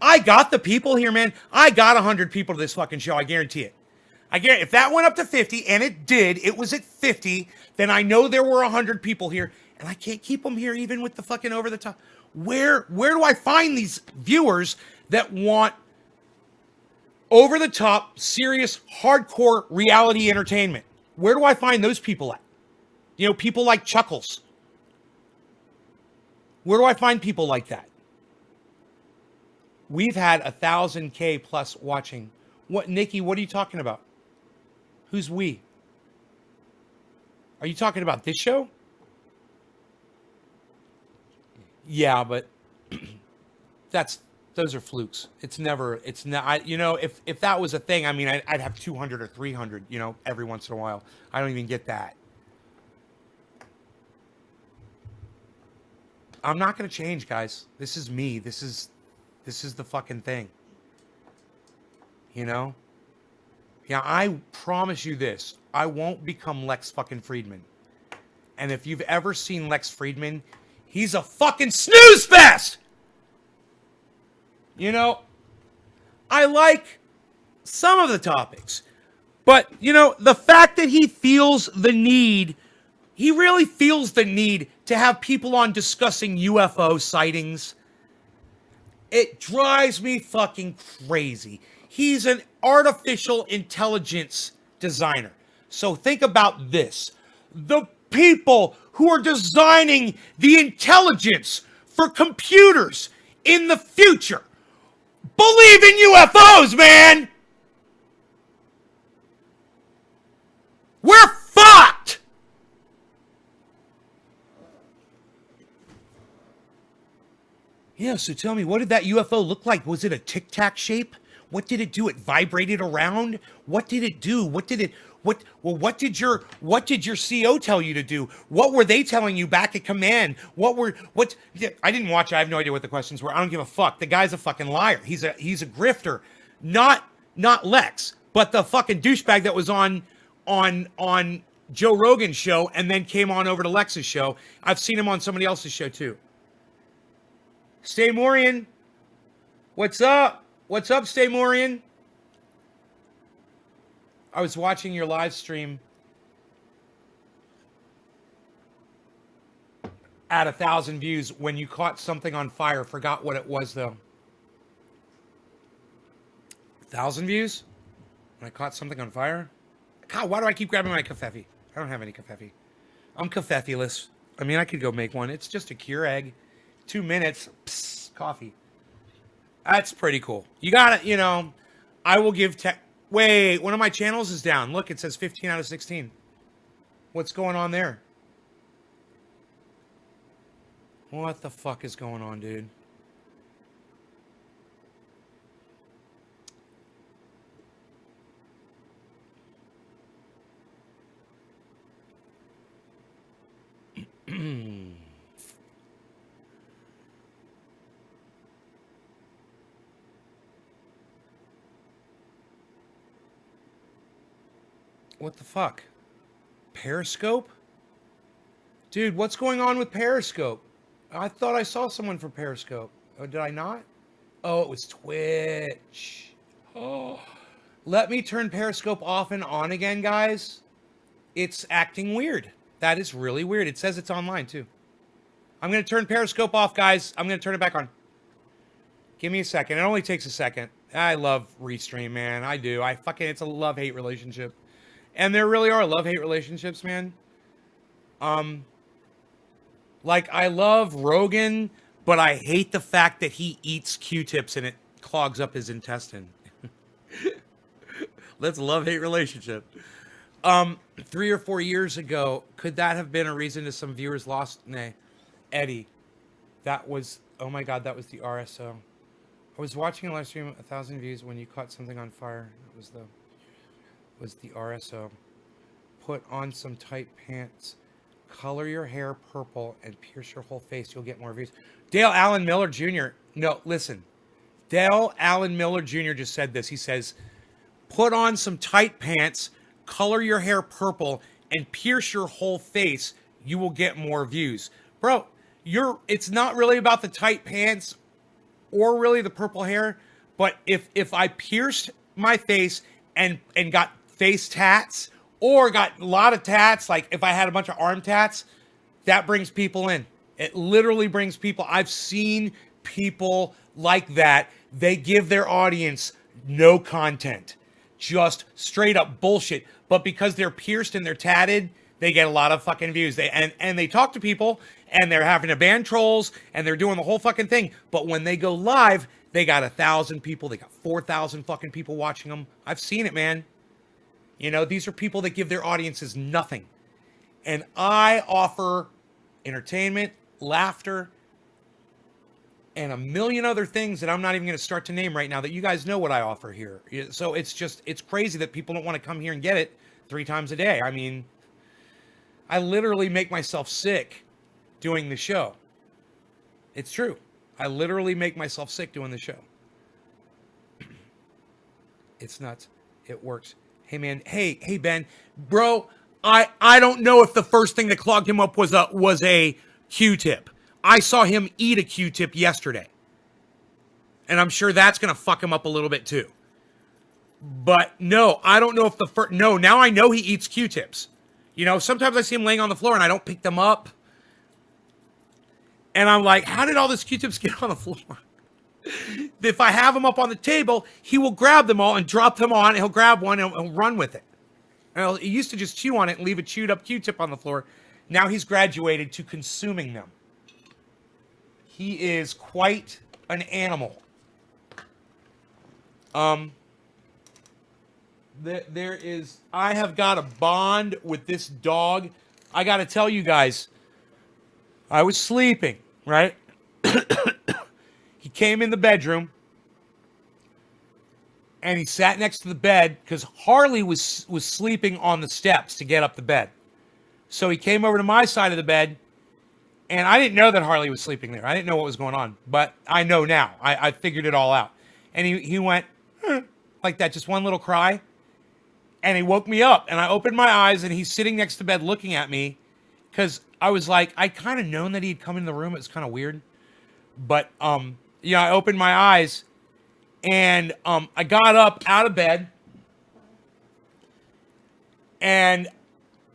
I got the people here, man. I got 100 people to this fucking show. I guarantee it. I guarantee if that went up to 50, and it did, it was at 50, then I know there were 100 people here, and I can't keep them here even with the fucking over the top. Where do I find these viewers that want over the top, serious, hardcore reality entertainment? Where do I find those people at? You know, people like Chuckles. Where do I find people like that? We've had 1,000K plus watching. What, Nikki, what are you talking about? Who's we? Are you talking about this show? Yeah, but those are flukes. It's not, you know, if that was a thing, I mean, I'd have 200 or 300, you know, every once in a while. I don't even get that. I'm not going to change, guys. This is me. This is the fucking thing. You know? Yeah, I promise you this. I won't become Lex fucking Friedman. And if you've ever seen Lex Friedman, he's a fucking snooze fest! You know, I like some of the topics. But, you know, the fact that he feels the need, he really feels the need to have people on discussing UFO sightings, it drives me fucking crazy. He's an artificial intelligence designer. So think about this. The people who are designing the intelligence for computers in the future believe in UFOs, man! We're fucked! Yeah, so tell me, what did that UFO look like? Was it a tic-tac shape? What did it do? It vibrated around? What did it do? What did your CO tell you to do? What were they telling you back at command? I didn't watch it. I have no idea what the questions were. I don't give a fuck. The guy's a fucking liar. He's a grifter. Not Lex, but the fucking douchebag that was on Joe Rogan's show and then came on over to Lex's show. I've seen him on somebody else's show too. Stay Morian. What's up? What's up, Stay Morian? I was watching your live stream at 1,000 views when you caught something on fire. Forgot what it was, though. 1,000 views? When I caught something on fire? God, why do I keep grabbing my covfefe? I don't have any covfefe. I'm covfefe-less. I mean, I could go make one. It's just a Keurig. 2 minutes. Psst, coffee. That's pretty cool. You got it, you know. I will give tech. Wait, one of my channels is down. Look, it says 15 out of 16. What's going on there? What the fuck is going on, dude? What the fuck? Periscope? Dude, what's going on with Periscope? I thought I saw someone for Periscope. Oh, did I not? Oh, it was Twitch. Oh. Let me turn Periscope off and on again, guys. It's acting weird. That is really weird. It says it's online, too. I'm going to turn Periscope off, guys. I'm going to turn it back on. Give me a second. It only takes a second. I love Restream, man. I do. It's a love-hate relationship. And there really are love-hate relationships, man. Like, I love Rogan, but I hate the fact that he eats Q-tips and it clogs up his intestine. That's a love-hate relationship. 3 or 4 years ago, could that have been a reason to some viewers lost? Nay. Eddie. That was, oh my God, that was the RSO. I was watching a live stream, 1,000 views when you caught something on fire. It was the RSO. Put on some tight pants. Color your hair purple and pierce your whole face. You'll get more views. Dale Allen Miller Jr. No, listen. Dale Allen Miller Jr. just said this. He says, put on some tight pants, color your hair purple, and pierce your whole face. You will get more views. Bro, it's not really about the tight pants or really the purple hair, but if I pierced my face and got face tats or got a lot of tats, like if I had a bunch of arm tats, that brings people in. It literally brings people. I've seen people like that. They give their audience no content, just straight up bullshit. But because they're pierced and they're tatted, they get a lot of fucking views. And they talk to people and they're having to ban trolls and they're doing the whole fucking thing. But when they go live, they got 1,000 people. They got 4,000 fucking people watching them. I've seen it, man. You know, these are people that give their audiences nothing. And I offer entertainment, laughter, and a million other things that I'm not even going to start to name right now that you guys know what I offer here. So it's crazy that people don't want to come here and get it 3 times a day. I mean, I literally make myself sick doing the show. It's true. I literally make myself sick doing the show. It's nuts. It works. Hey, man. Hey, Ben. Bro, I don't know if the first thing that clogged him up was a Q-tip. I saw him eat a Q-tip yesterday. And I'm sure that's going to fuck him up a little bit too. But no, I don't know if the first... No, now I know he eats Q-tips. You know, sometimes I see him laying on the floor and I don't pick them up. And I'm like, how did all these Q-tips get on the floor? If I have them up on the table, he will grab them all and drop them on. He'll grab one and he'll run with it. And he used to just chew on it and leave a chewed up Q-tip on the floor. Now he's graduated to consuming them. He is quite an animal. I have got a bond with this dog. I got to tell you guys, I was sleeping, right? He came in the bedroom and he sat next to the bed because Harley was sleeping on the steps to get up the bed. So he came over to my side of the bed and I didn't know that Harley was sleeping there. I didn't know what was going on, but I know now. I figured it all out. And he went like that, just one little cry. And he woke me up and I opened my eyes and he's sitting next to the bed looking at me because I was like, I'd kind of known that he'd come in the room. It was kind of weird. But, I opened my eyes and I got up out of bed and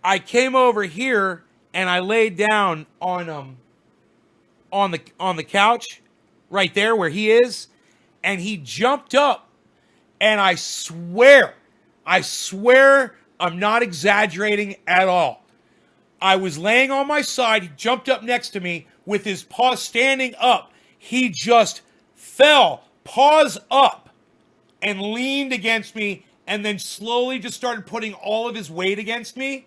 I came over here and I laid down on the couch right there where he is, and he jumped up, and I swear I'm not exaggerating at all. I was laying on my side, he jumped up next to me with his paws standing up. He just fell, paws up, and leaned against me, and then slowly just started putting all of his weight against me.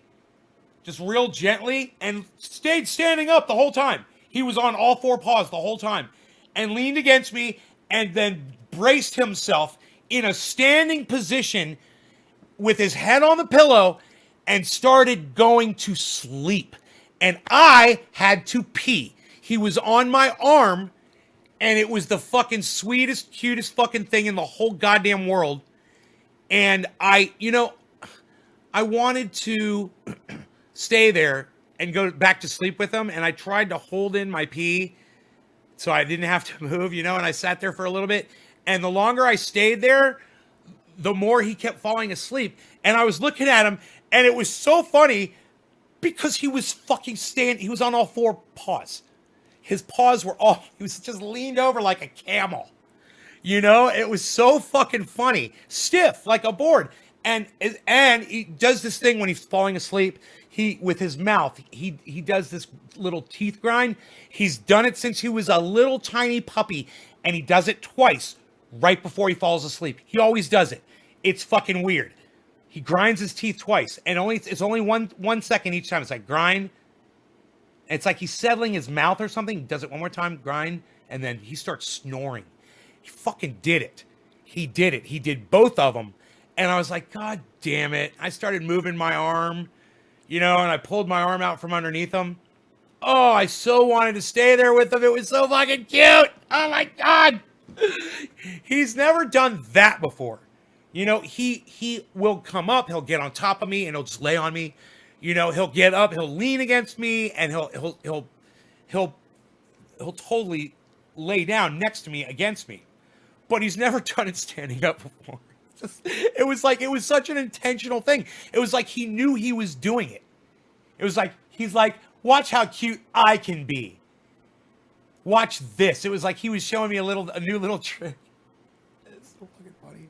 Just real gently, and stayed standing up the whole time. He was on all 4 paws the whole time. And leaned against me, and then braced himself in a standing position with his head on the pillow, and started going to sleep. And I had to pee. He was on my arm, and it was the fucking sweetest, cutest fucking thing in the whole goddamn world. And I wanted to stay there and go back to sleep with him, and I tried to hold in my pee so I didn't have to move, and I sat there for a little bit, and the longer I stayed there, the more he kept falling asleep. And I was looking at him, and it was so funny because he was fucking he was on all four paws. His paws were all, he was just leaned over like a camel. You know, it was so fucking funny. Stiff, like a board. And he does this thing when he's falling asleep. With his mouth, he does this little teeth grind. He's done it since he was a little tiny puppy, and he does it twice right before he falls asleep. He always does it. It's fucking weird. He grinds his teeth twice, and it's only 1 second each time. It's like grind. It's like he's settling his mouth or something. He does it one more time, grind, and then he starts snoring. He fucking did it. He did it. He did both of them. And I was like, God damn it. I started moving my arm, you know, and I pulled my arm out from underneath him. Oh, I so wanted to stay there with him. It was so fucking cute. Oh my God. He's never done that before. You know, he will come up, he'll get on top of me, and he'll just lay on me. You know, he'll get up, he'll lean against me, and he'll totally lay down next to me, against me. But he's never done it standing up before. It was such an intentional thing. It was like he knew he was doing it. It was like, he's like, watch how cute I can be. Watch this. It was like he was showing me a new little trick. It's so fucking funny.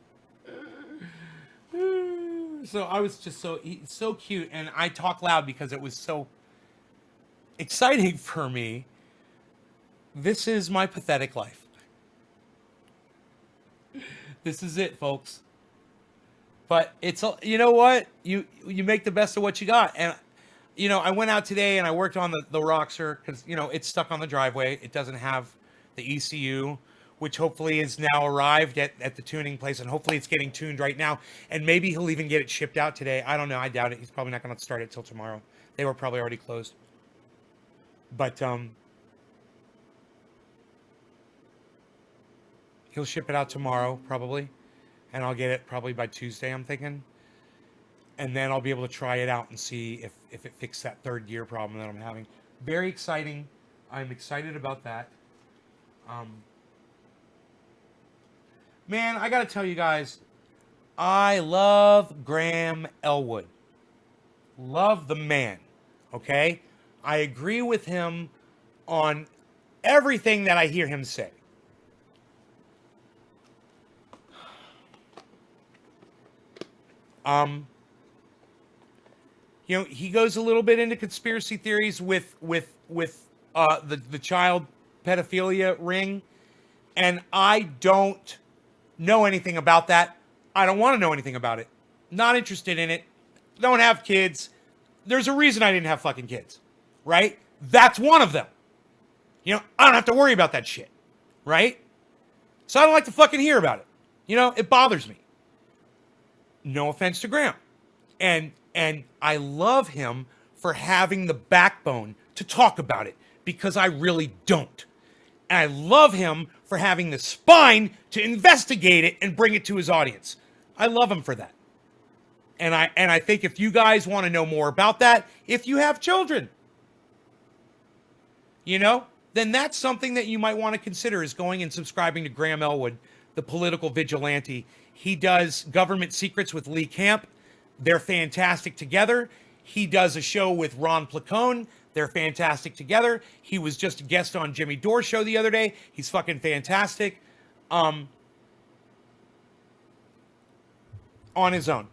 So I was just so cute, and I talk loud because it was so exciting for me. This is my pathetic life. This is it, folks. But it's, you know what? You make the best of what you got. And, you know, I went out today and I worked on the Roxer because, you know, it's stuck on the driveway. It doesn't have the ECU, which hopefully is now arrived at the tuning place. And hopefully it's getting tuned right now. And maybe he'll even get it shipped out today. I don't know. I doubt it. He's probably not going to start it till tomorrow. They were probably already closed. But he'll ship it out tomorrow, probably. And I'll get it probably by Tuesday, I'm thinking. And then I'll be able to try it out and see if it fixed that third gear problem that I'm having. Very exciting. I'm excited about that. Man, I got to tell you guys, I love Graham Elwood. Love the man, okay? I agree with him on everything that I hear him say. You know, he goes a little bit into conspiracy theories with the child pedophilia ring, and I don't know anything about that. I don't want to know anything about it. Not interested in it. Don't have kids. There's a reason I didn't have fucking kids, right? That's one of them. You know, I don't have to worry about that shit, right? So I don't like to fucking hear about it. You know, it bothers me. No offense to Graham. And I love him for having the backbone to talk about it, because I really don't. And I love him for having the spine to investigate it and bring it to his audience. I love him for that. And I think if you guys want to know more about that, if you have children, you know, then that's something that you might want to consider, is going and subscribing to Graham Elwood, the political vigilante. He does Government Secrets with Lee Camp. They're fantastic together. He does a show with Ron Placone. They're fantastic together. He was just a guest on Jimmy Dore's show the other day. He's fucking fantastic. On his own.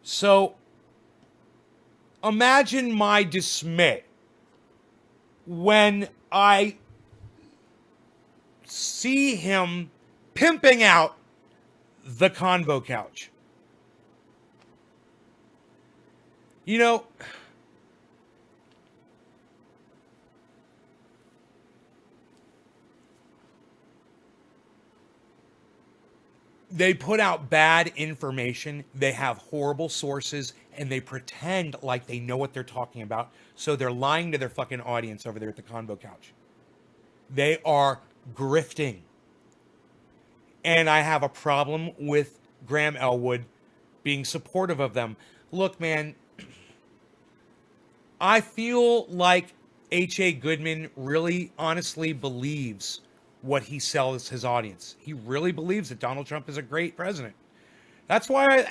So imagine my dismay when I see him pimping out the Convo Couch. You know, they put out bad information. They have horrible sources, and they pretend like they know what they're talking about. So they're lying to their fucking audience over there at the Convo Couch. They are grifting. And I have a problem with Graham Elwood being supportive of them. Look, man, I feel like H.A. Goodman really honestly believes what he sells his audience. He really believes that Donald Trump is a great president. That's why,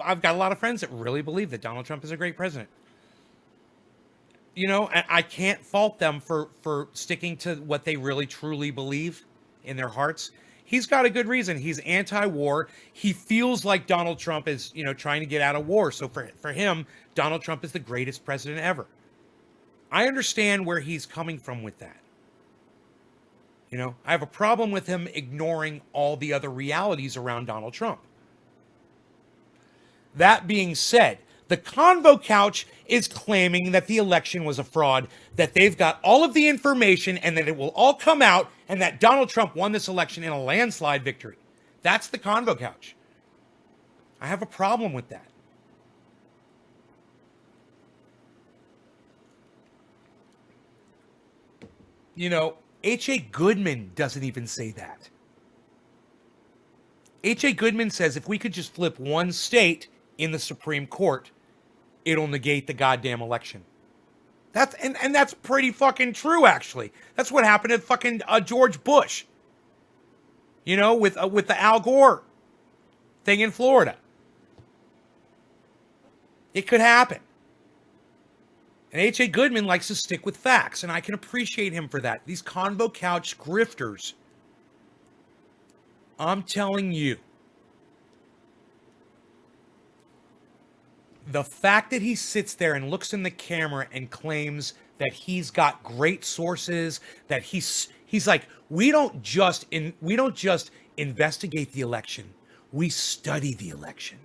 I've got a lot of friends that really believe that Donald Trump is a great president. And I can't fault them for sticking to what they really truly believe in their hearts. He's got a good reason. He's anti-war. He feels like Donald Trump is, trying to get out of war. So for him, Donald Trump is the greatest president ever. I understand where he's coming from with that. I have a problem with him ignoring all the other realities around Donald Trump. That being said, the Convo Couch is claiming that the election was a fraud, that they've got all of the information and that it will all come out and that Donald Trump won this election in a landslide victory. That's the Convo Couch. I have a problem with that. H.A. Goodman doesn't even say that. H.A. Goodman says if we could just flip one state in the Supreme Court, it'll negate the goddamn election. That's pretty fucking true, actually. That's what happened to fucking George Bush. With the Al Gore thing in Florida. It could happen. And H.A. Goodman likes to stick with facts, and I can appreciate him for that. These Convo Couch grifters, I'm telling you, the fact that he sits there and looks in the camera and claims that he's got great sources, that he's like, we don't just investigate the election, we study the election.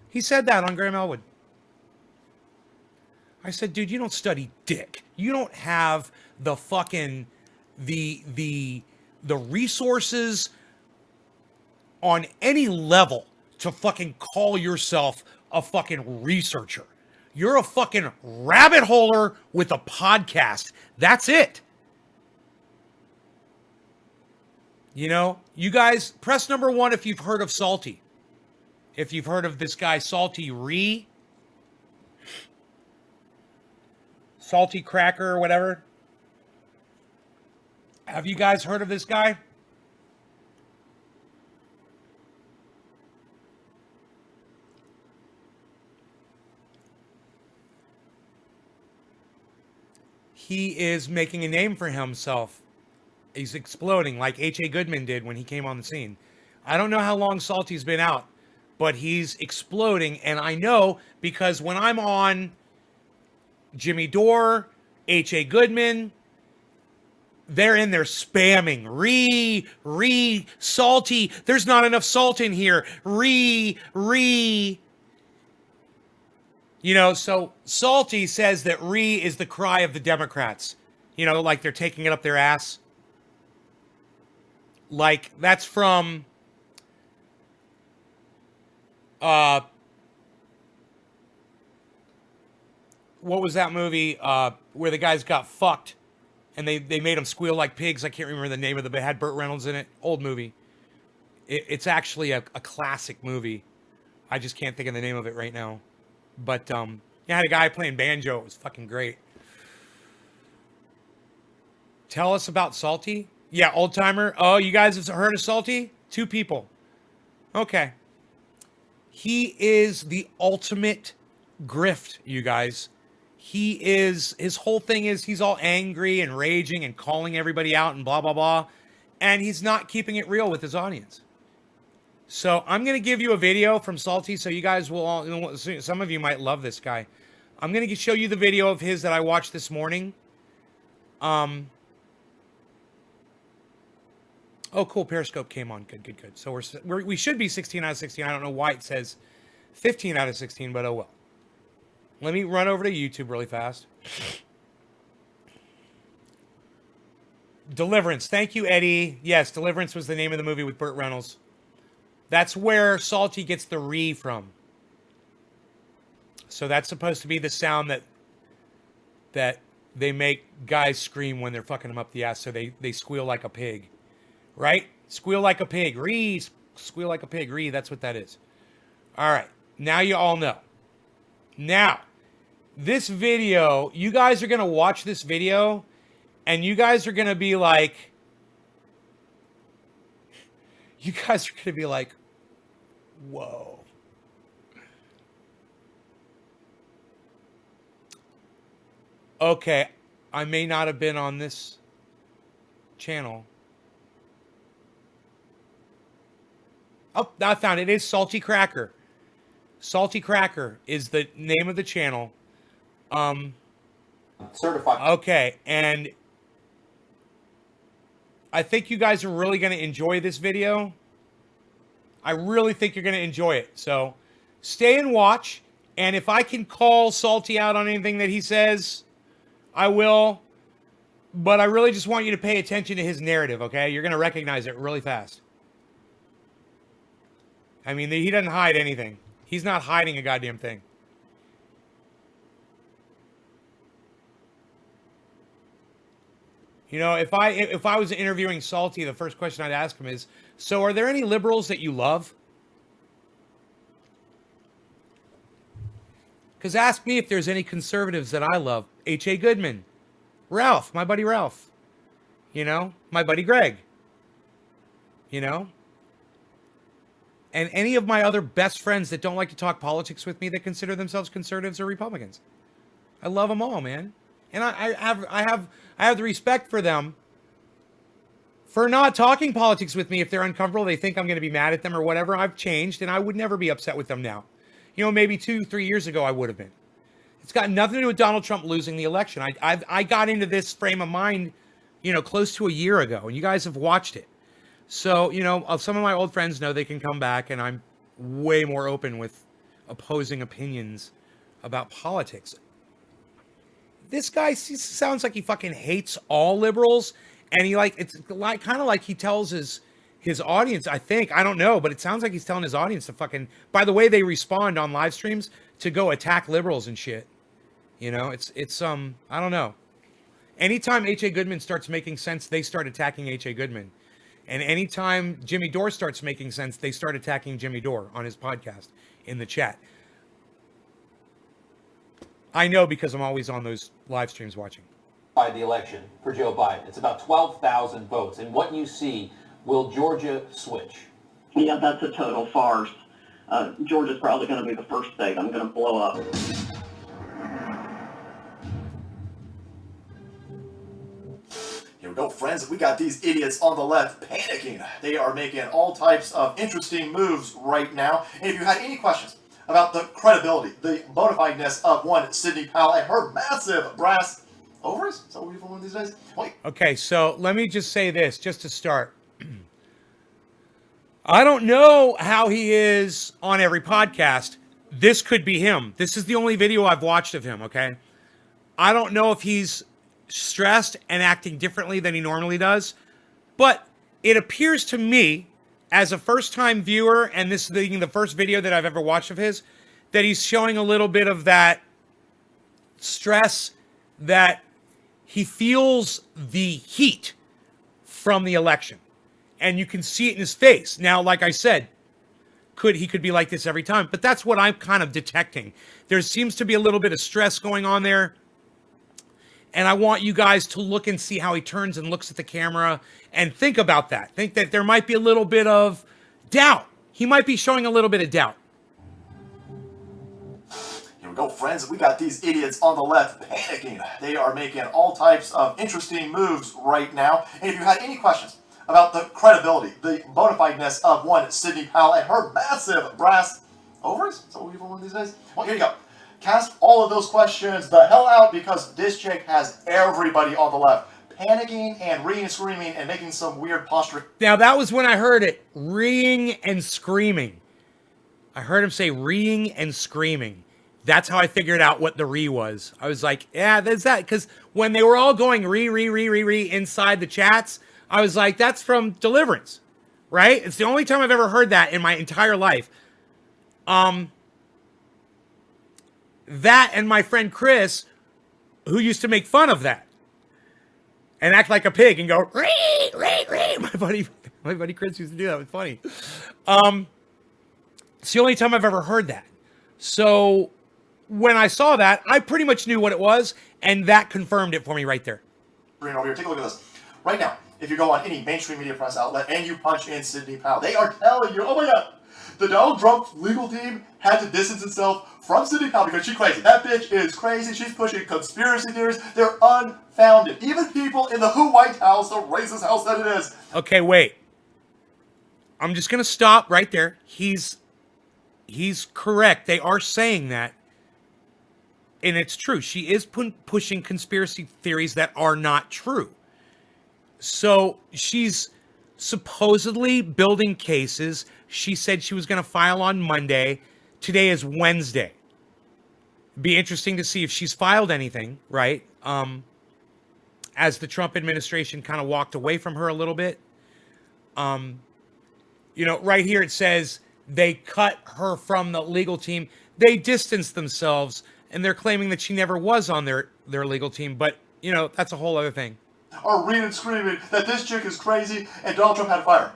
He said that on Graham Elwood. I said, dude, you don't study dick. You don't have the fucking the resources on any level to fucking call yourself a fucking researcher. You're a fucking rabbit holer with a podcast. That's it. You guys, press number 1 if you've heard of Salty. If you've heard of this guy, Salty Cracker or whatever. Have you guys heard of this guy? He is making a name for himself. He's exploding like H.A. Goodman did when he came on the scene. I don't know how long Salty's been out, but he's exploding. And I know because when I'm on Jimmy Dore, H.A. Goodman, they're in there spamming. Salty. There's not enough salt in here. So Salty says that is the cry of the Democrats. Like they're taking it up their ass. Like that's from what was that movie where the guys got fucked and they made them squeal like pigs? I can't remember the name of it, but it had Burt Reynolds in it. Old movie. It's actually a classic movie. I just can't think of the name of it right now. But you had a guy playing banjo. It was fucking great. Tell us about Salty. Yeah, old timer. Oh, you guys have heard of Salty? 2 people. Okay. He is the ultimate grift, you guys. His whole thing is he's all angry and raging and calling everybody out and blah, blah, blah. And he's not keeping it real with his audience. So I'm going to give you a video from Salty so you guys will all, some of you might love this guy. I'm going to show you the video of his that I watched this morning. Oh, cool. Periscope came on. Good. So we should be 16 out of 16. I don't know why it says 15 out of 16, but oh well. Let me run over to YouTube really fast. Deliverance. Thank you, Eddie. Yes, Deliverance was the name of the movie with Burt Reynolds. That's where Salty gets the from. So that's supposed to be the sound that they make guys scream when they're fucking them up the ass. So they squeal like a pig. Right? Squeal like a pig. Squeal like a pig. That's what that is. All right. Now you all know. Now, this video, you guys are going to watch this video and you guys are going to be like, you guys are going to be like, whoa. Okay, I may not have been on this channel. Oh, I found it. It is Salty Cracker. Salty Cracker is the name of the channel.
Certified.
Okay, and I think you guys are really going to enjoy this video. I really think you're going to enjoy it. So stay and watch. And if I can call Salty out on anything that he says, I will. But I really just want you to pay attention to his narrative, okay? You're going to recognize it really fast. I mean, he doesn't hide anything. He's not hiding a goddamn thing. You know, if I was interviewing Salty, the first question I'd ask him is, so are there any liberals that you love? Because ask me if there's any conservatives that I love. H.A. Goodman. Ralph, my buddy Ralph. You know, my buddy Greg. You know? And any of my other best friends that don't like to talk politics with me that consider themselves conservatives or Republicans. I love them all, man. And I have the respect for them for not talking politics with me if they're uncomfortable. They think I'm going to be mad at them or whatever. I've changed, and I would never be upset with them now. You know, maybe 2-3 years ago I would have been. It's got nothing to do with Donald Trump losing the election. I got into this frame of mind, you know, close to a year ago, and you guys have watched it. So, you know, some of my old friends know they can come back, and I'm way more open with opposing opinions about politics. This guy sounds like he fucking hates all liberals, and it's like kind of like he tells his audience, I think, I don't know, but it sounds like he's telling his audience to fucking, by the way they respond on live streams, to go attack liberals and shit. You know, it's I don't know. Anytime H.A. Goodman starts making sense, they start attacking H.A. Goodman. And anytime Jimmy Dore starts making sense, they start attacking Jimmy Dore on his podcast in the chat. I know because I'm always on those live streams watching.
By the election for Joe Biden. It's about 12,000 votes. And what you see, will Georgia switch?
Yeah, that's a total farce. Georgia's probably going to be the first state I'm going to blow up.
Here we go, friends. We got these idiots on the left panicking. They are making all types of interesting moves right now. And if you had any questions about the credibility, the bona fideness of one Sidney Powell and her massive brass ovaries, is that what people want these days? Wait.
Okay, so let me just say this, just to start. I don't know how he is on every podcast. This could be him. This is the only video I've watched of him, okay? I don't know if he's stressed and acting differently than he normally does, but it appears to me, as a first-time viewer, and this being the first video that I've ever watched of his, that he's showing a little bit of that stress, that he feels the heat from the election. And you can see it in his face. Now, like I said, he could be like this every time, but that's what I'm kind of detecting. There seems to be a little bit of stress going on there. And I want you guys to look and see how he turns and looks at the camera and think about that. Think that there might be a little bit of doubt. He might be showing a little bit of doubt.
Here we go, friends. We got these idiots on the left panicking. They are making all types of interesting moves right now. And if you had any questions about the credibility, the bona fideness of one Sidney Powell and her massive brass ovaries, is that what people want these days? Well, here you go. Cast all of those questions the hell out, because this chick has everybody on the left panicking and reeing and screaming and making some weird posture.
Now, that was when I heard it. Reeing and screaming. I heard him say reeing and screaming. That's how I figured out what the re was. I was like, yeah, there's that. Because when they were all going re inside the chats, I was like, that's from Deliverance, right? It's the only time I've ever heard that in my entire life. That and my friend Chris, who used to make fun of that and act like a pig and go, ree. My buddy Chris used to do that. It was funny. It's the only time I've ever heard that. So when I saw that, I pretty much knew what it was, and that confirmed it for me right there.
Over here, take a look at this. Right now, if you go on any mainstream media press outlet and you punch in Sidney Powell, they are telling you, oh my God, the Donald Trump legal team had to distance itself from Sidney Powell because she's crazy. That bitch is crazy. She's pushing conspiracy theories. They're unfounded. Even people in the Who White House, the racist house that it is.
Okay, wait. I'm just gonna stop right there. He's correct. They are saying that, and it's true. She is pushing conspiracy theories that are not true. So she's supposedly building cases. She said she was going to file on Monday. Today is Wednesday. Be interesting to see if she's filed anything, right? As the Trump administration kind of walked away from her a little bit. You know, right here it says they cut her from the legal team. They distanced themselves, and they're claiming that she never was on their legal team. But, you know, that's a whole other thing.
Are reading screaming that this chick is crazy and Donald Trump had to fire her.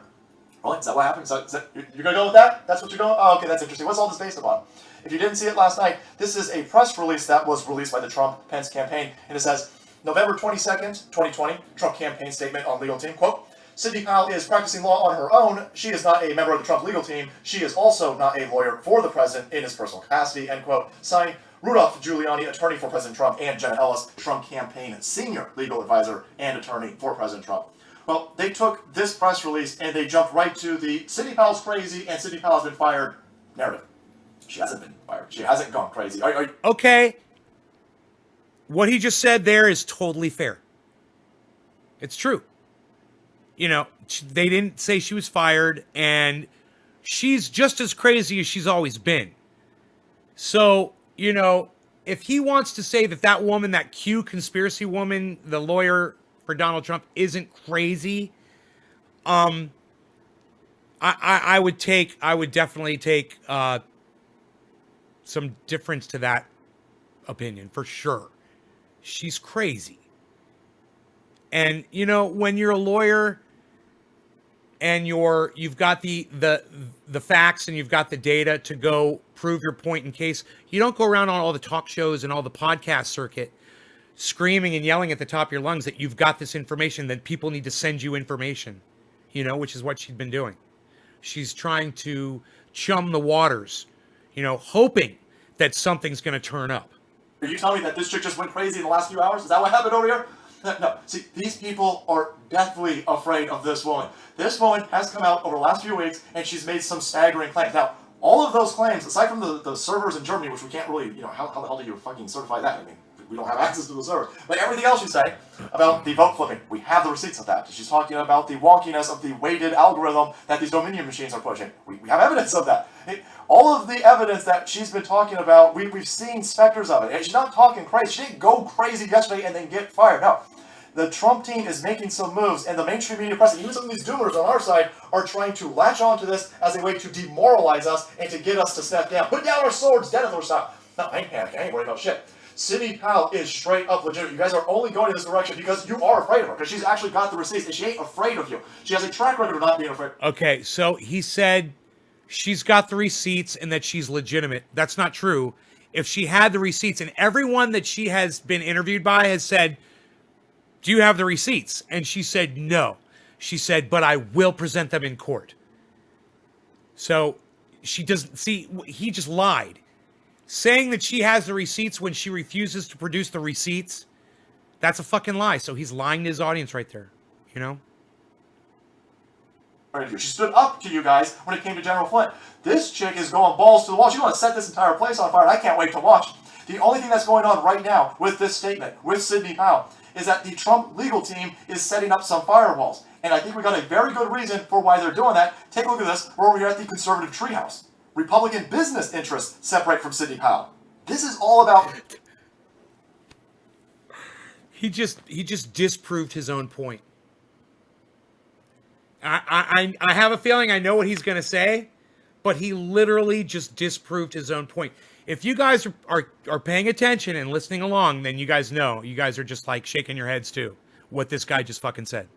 Really? Is that what happened? You're going to go with that? That's what you're going? Oh, okay, that's interesting. What's all this based upon? If you didn't see it last night, this is a press release that was released by the Trump-Pence campaign, and it says, November 22nd, 2020, Trump campaign statement on legal team, quote, Sidney Powell is practicing law on her own. She is not a member of the Trump legal team. She is also not a lawyer for the president in his personal capacity, end quote. Signed, Rudolph Giuliani, attorney for President Trump, and Jenna Ellis, Trump campaign senior legal advisor and attorney for President Trump. Well, they took this press release and they jumped right to the Sidney Powell's crazy and Sidney Powell's been fired narrative. She hasn't been fired. She hasn't gone crazy.
Okay. What he just said there is totally fair. It's true. You know, they didn't say she was fired, and she's just as crazy as she's always been. So, you know, if he wants to say that that woman, that Q conspiracy woman, the lawyer for Donald Trump, isn't crazy, I would definitely take some difference to that opinion for sure. She's crazy. And you know, when you're a lawyer and you've got the facts and you've got the data to go prove your point in case, you don't go around on all the talk shows and all the podcast circuit screaming and yelling at the top of your lungs that you've got this information, that people need to send you information, you know, which is what she's been doing. She's trying to chum the waters, you know, hoping that something's going to turn up.
Are you telling me that this chick just went crazy in the last few hours? Is that what happened over here? No. See, these people are deathly afraid of this woman. This woman has come out over the last few weeks, and she's made some staggering claims. Now, all of those claims, aside from the servers in Germany, which we can't really, you know, how the hell do you fucking certify that? I mean, we don't have access to the servers. But everything else she's saying about the vote flipping, we have the receipts of that. She's talking about the wonkiness of the weighted algorithm that these Dominion machines are pushing. We have evidence of that. All of the evidence that she's been talking about, we've seen specters of it. And she's not talking crazy. She didn't go crazy yesterday and then get fired. No. The Trump team is making some moves, and the mainstream media press, and even some of these doomers on our side, are trying to latch onto this as a way to demoralize us and to get us to step down. Put down our swords, Denethor style. No, I ain't panicking. I ain't worried about shit. Sidney Powell is straight up legitimate. You guys are only going in this direction because you are afraid of her, because she's actually got the receipts, and she ain't afraid of you. She has a track record of not being afraid.
Okay, so he said she's got the receipts and that she's legitimate. That's not true. If she had the receipts, and everyone that she has been interviewed by has said, do you have the receipts? And she said, no. She said, but I will present them in court. So she doesn't see, he just lied. Saying that she has the receipts when she refuses to produce the receipts, that's a fucking lie. So he's lying to his audience right there, you know?
She stood up to you guys when it came to General Flynn. This chick is going balls to the wall. She's going to set this entire place on fire, and I can't wait to watch. The only thing that's going on right now with this statement, with Sidney Powell, is that the Trump legal team is setting up some firewalls. And I think we got a very good reason for why they're doing that. Take a look at this. We're over here at the conservative treehouse. Republican business interests separate from Sidney Powell. This is all about...
He just disproved his own point. I have a feeling I know what he's going to say, but he literally just disproved his own point. If you guys are paying attention and listening along, then you guys know. You guys are just like shaking your heads too, what this guy just fucking said.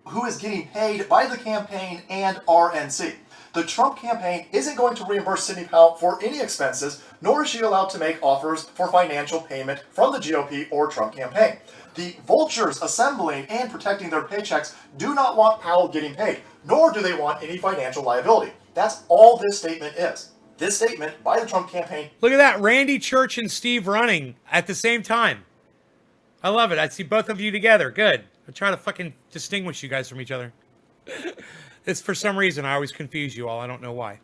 who is getting paid by the campaign and RNC. The Trump campaign isn't going to reimburse Sidney Powell for any expenses, nor is she allowed to make offers for financial payment from the GOP or Trump campaign. The vultures assembling and protecting their paychecks do not want Powell getting paid, nor do they want any financial liability. That's all this statement is. This statement by the Trump campaign.
Look at that. Randy Church and Steve running at the same time. I love it. I see both of you together. Good. I try to fucking distinguish you guys from each other. It's for some reason I always confuse you all. I don't know why.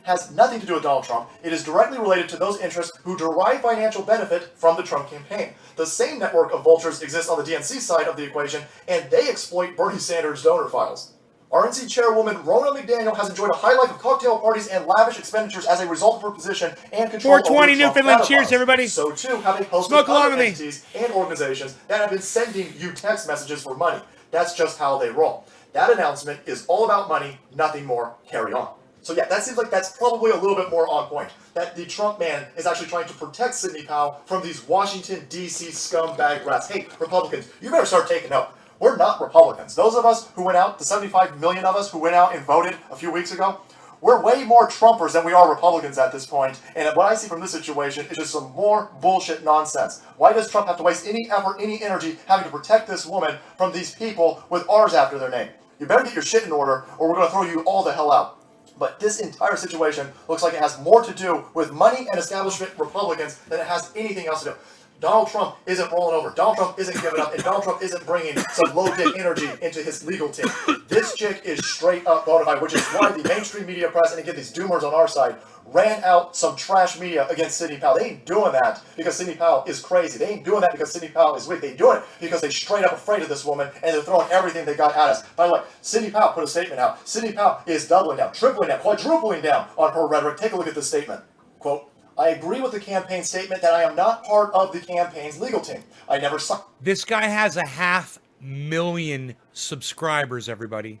Has nothing to do with Donald Trump. It is directly related to those interests who derive financial benefit from the Trump campaign. The same network of vultures exists on the DNC side of the equation, and they exploit Bernie Sanders' donor files. RNC chairwoman Ronna McDaniel has enjoyed a high life of cocktail parties and lavish expenditures as a result of her position and control over
420
Trump
Newfoundland.
counterparts.
Cheers, everybody.
So too have a host
Smoke
of
along
other
with me.
entities and organizations that have been sending you text messages for money. That's just how they roll. That announcement is all about money, nothing more. Carry on. So yeah, that seems like that's probably a little bit more on point. That the Trump man is actually trying to protect Sidney Powell from these Washington, D.C. scumbag rats. Hey, Republicans, you better start taking note. We're not Republicans. Those of us who went out, the 75 million of us who went out and voted a few weeks ago, we're way more Trumpers than we are Republicans at this point. And what I see from this situation is just some more bullshit nonsense. Why does Trump have to waste any effort, any energy having to protect this woman from these people with R's after their name? You better get your shit in order or we're going to throw you all the hell out. But this entire situation looks like it has more to do with money and establishment Republicans than it has anything else to do. Donald Trump isn't rolling over. Donald Trump isn't giving up. And Donald Trump isn't bringing some low-dick energy into his legal team. This chick is straight up bona fide, which is why the mainstream media press, and again, these doomers on our side, ran out some trash media against Sidney Powell. They ain't doing that because Sidney Powell is crazy. They ain't doing that because Sidney Powell is weak. They doing it because they straight up afraid of this woman and they're throwing everything they got at us. By the way, Sidney Powell put a statement out. Sidney Powell is doubling down, tripling down, quadrupling down on her rhetoric. Take a look at this statement. Quote, I agree with the campaign statement that I am not part of the campaign's legal team. I never saw.
This guy has 500,000 subscribers, everybody.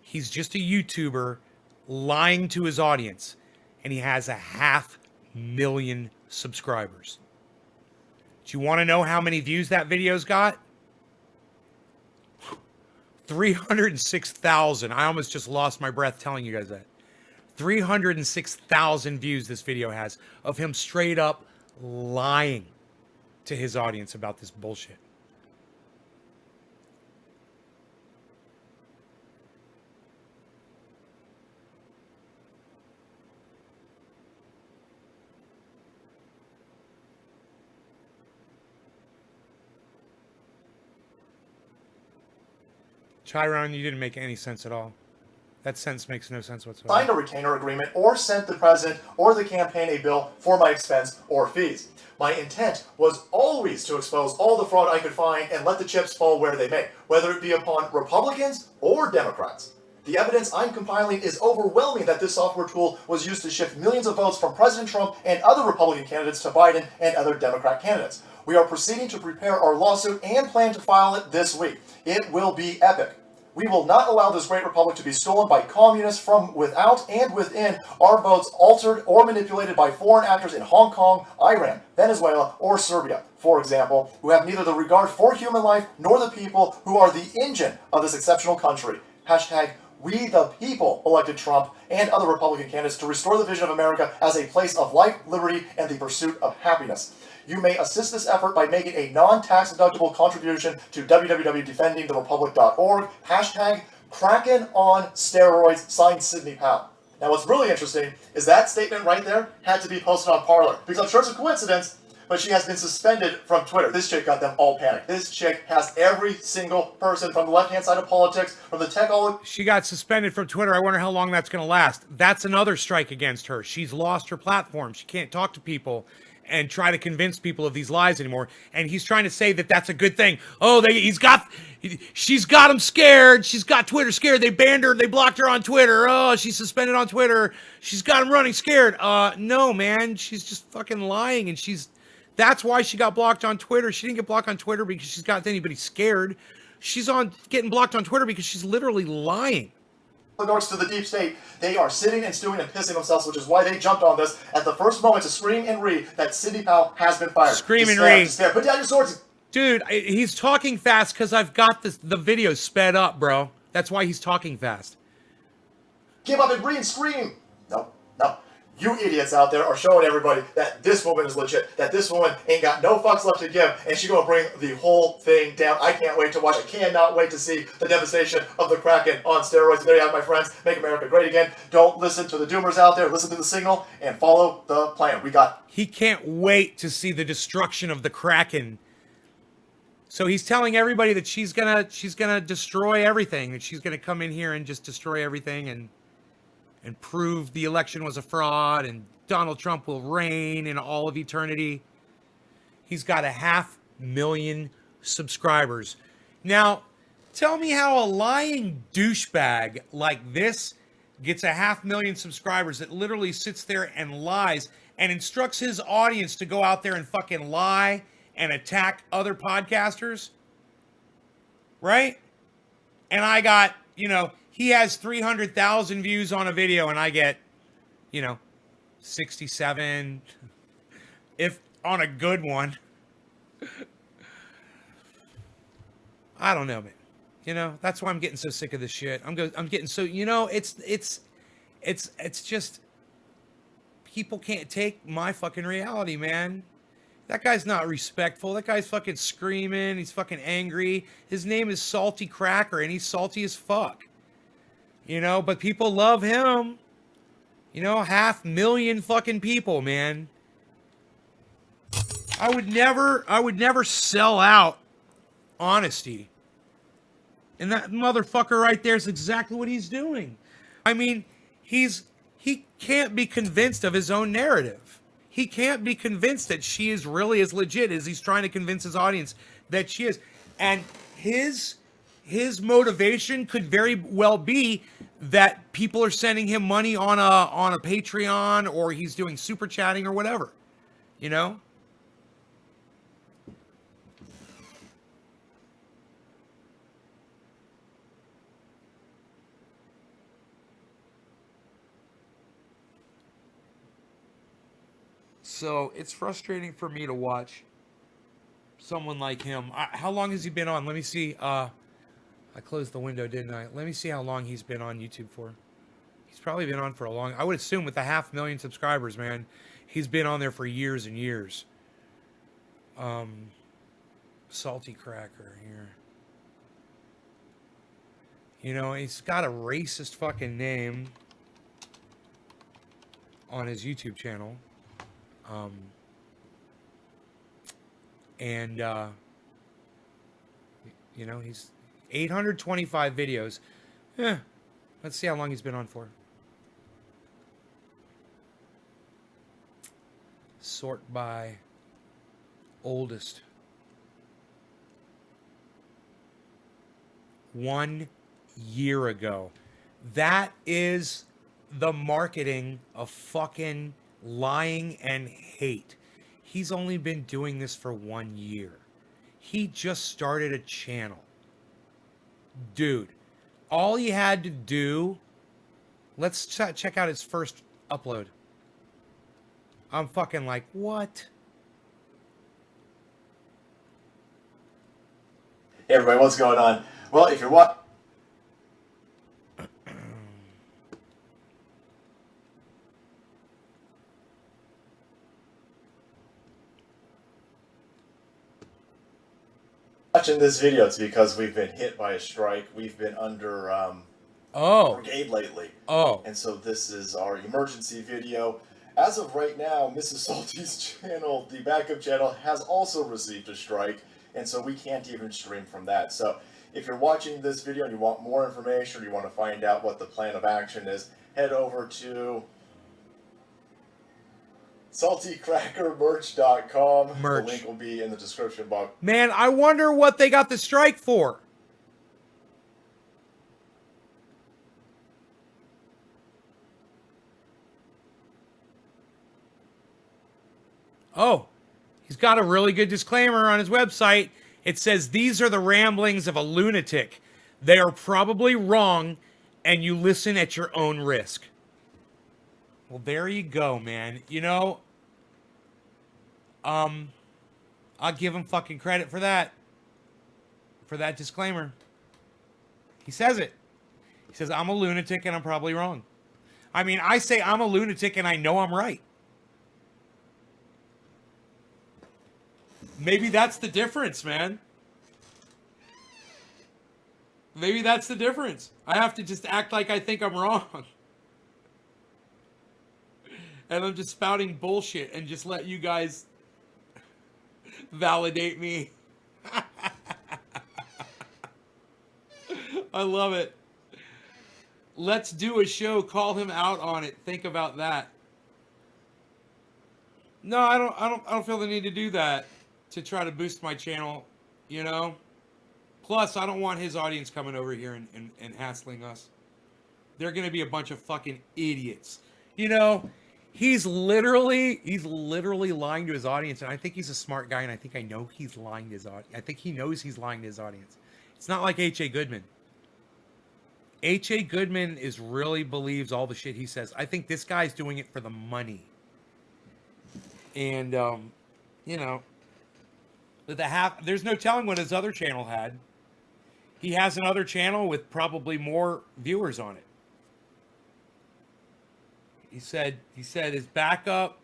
He's just a YouTuber lying to his audience. And he has 500,000 subscribers. Do you want to know how many views that video's got? 306,000. I almost just lost my breath telling you guys that. 306,000 views this video has of him straight up lying to his audience about this bullshit. Chiron, you didn't make any sense at all. That sentence makes no sense whatsoever.
Signed a retainer agreement or sent the president or the campaign a bill for my expense or fees. My intent was always to expose all the fraud I could find and let the chips fall where they may, whether it be upon Republicans or Democrats. The evidence I'm compiling is overwhelming that this software tool was used to shift millions of votes from President Trump and other Republican candidates to Biden and other Democrat candidates. We are proceeding to prepare our lawsuit and plan to file it this week. It will be epic. We will not allow this great republic to be stolen by communists from without and within, our votes altered or manipulated by foreign actors in Hong Kong, Iran, Venezuela, or Serbia, for example, who have neither the regard for human life nor the people who are the engine of this exceptional country. Hashtag we the people elected Trump and other Republican candidates to restore the vision of America as a place of life, liberty, and the pursuit of happiness. You may assist this effort by making a non-tax deductible contribution to www.defendingtherepublic.org. Hashtag Kraken on steroids, signed Sidney Powell. Now what's really interesting is that statement right there had to be posted on Parler, because I'm sure it's a coincidence, but she has been suspended from Twitter. This chick got them all panicked. This chick has every single person from the left-hand side of politics, from the tech
She got suspended from Twitter. I wonder how long that's going to last. That's another strike against her. She's lost her platform. She can't talk to people and try to convince people of these lies anymore. And he's trying to say that that's a good thing. Oh, she's got him scared. She's got Twitter scared. They banned her. They blocked her on Twitter. Oh, she's suspended on Twitter. She's got him running scared. No, man. She's just fucking lying. And that's why she got blocked on Twitter. She didn't get blocked on Twitter because she's got anybody scared. She's getting blocked on Twitter because she's literally lying.
oligarchs to the deep state, they are sitting and stewing and pissing themselves, which is why they jumped on this at the first moment to scream and read that Sidney Powell has been fired.
Scream and read.
Put down your swords.
Dude, he's talking fast because I've got the video sped up, bro. That's why he's talking fast.
Give up and green scream. No. You idiots out there are showing everybody that this woman is legit, that this woman ain't got no fucks left to give, and she's gonna bring the whole thing down. I can't wait to watch. I cannot wait to see the devastation of the Kraken on steroids. There you have it, my friends. Make America great again. Don't listen to the doomers out there. Listen to the signal and follow the plan.
He can't wait to see the destruction of the Kraken. So he's telling everybody that she's gonna destroy everything, that she's gonna come in here and just destroy everything and prove the election was a fraud and Donald Trump will reign in all of eternity. He's got 500,000 subscribers. Now, tell me how a lying douchebag like this gets 500,000 subscribers that literally sits there and lies and instructs his audience to go out there and fucking lie and attack other podcasters, right? And I got, he has 300,000 views on a video and I get, 67, if on a good one. I don't know, man. That's why I'm getting so sick of this shit. I'm getting so, it's just, people can't take my fucking reality, man. That guy's not respectful. That guy's fucking screaming. He's fucking angry. His name is Salty Cracker and he's salty as fuck. But people love him. 500,000 fucking people, man. I would never sell out honesty. And that motherfucker right there is exactly what he's doing. I mean, he can't be convinced of his own narrative. He can't be convinced that she is really as legit as he's trying to convince his audience that she is. And his motivation could very well be that people are sending him money on a Patreon, or he's doing super chatting or whatever, So it's frustrating for me to watch someone like him. How long has he been on? Let me see. I closed the window, didn't I? Let me see how long he's been on YouTube for. He's probably been on for a long... I would assume with the 500,000 subscribers, man, he's been on there for years and years. Salty Cracker here. He's got a racist fucking name on his YouTube channel. He's 825 videos. Let's see how long he's been on for. Sort by oldest. 1 year ago. That is the marketing of fucking lying and hate. He's only been doing this for 1 year. He just started a channel. Dude, all he had to do... Let's check out his first upload. I'm fucking like, what?
Hey everybody, what's going on? Well, if you're watching this video, it's because we've been hit by a strike. We've been under brigade lately. And so this is our emergency video. As of right now, Mrs. Salty's channel, the backup channel, has also received a strike, and so we can't even stream from that. So if you're watching this video and you want more information, or you want to find out what the plan of action is, head over to saltycrackermerch.com.
Merch.
The link will be in the description box.
Man, I wonder what they got the strike for. Oh, he's got a really good disclaimer on his website. It says, these are the ramblings of a lunatic. They are probably wrong, and you listen at your own risk. Well, there you go, man. I'll give him fucking credit for that. For that disclaimer. He says it. He says, I'm a lunatic and I'm probably wrong. I mean, I say I'm a lunatic and I know I'm right. Maybe that's the difference, man. Maybe that's the difference. I have to just act like I think I'm wrong. And I'm just spouting bullshit and just let you guys validate me. I love it. Let's do a show. Call him out on it. Think about that. No, I don't feel the need to do that to try to boost my channel, you know? Plus, I don't want his audience coming over here and hassling us. They're going to be a bunch of fucking idiots. You know, he's literally lying to his audience, and I think he's a smart guy, and I think I know he's lying to his audience. I think he knows he's lying to his audience. It's not like H.A. Goodman. H.A. Goodman really believes all the shit he says. I think this guy's doing it for the money. And, you know, there's no telling what his other channel had. He has another channel with probably more viewers on it. He said his backup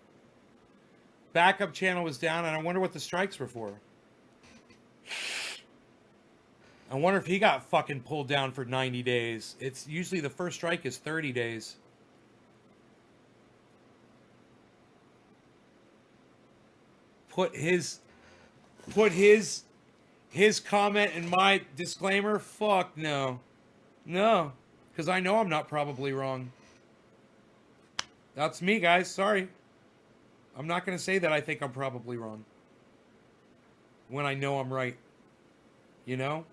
channel was down, and I wonder what the strikes were for. I wonder if he got fucking pulled down for 90 days. It's usually the first strike is 30 days. Put his comment in my disclaimer. Fuck no. No. Because I know I'm not probably wrong. That's me, guys. Sorry. I'm not going to say that I think I'm probably wrong. When I know I'm right. You know?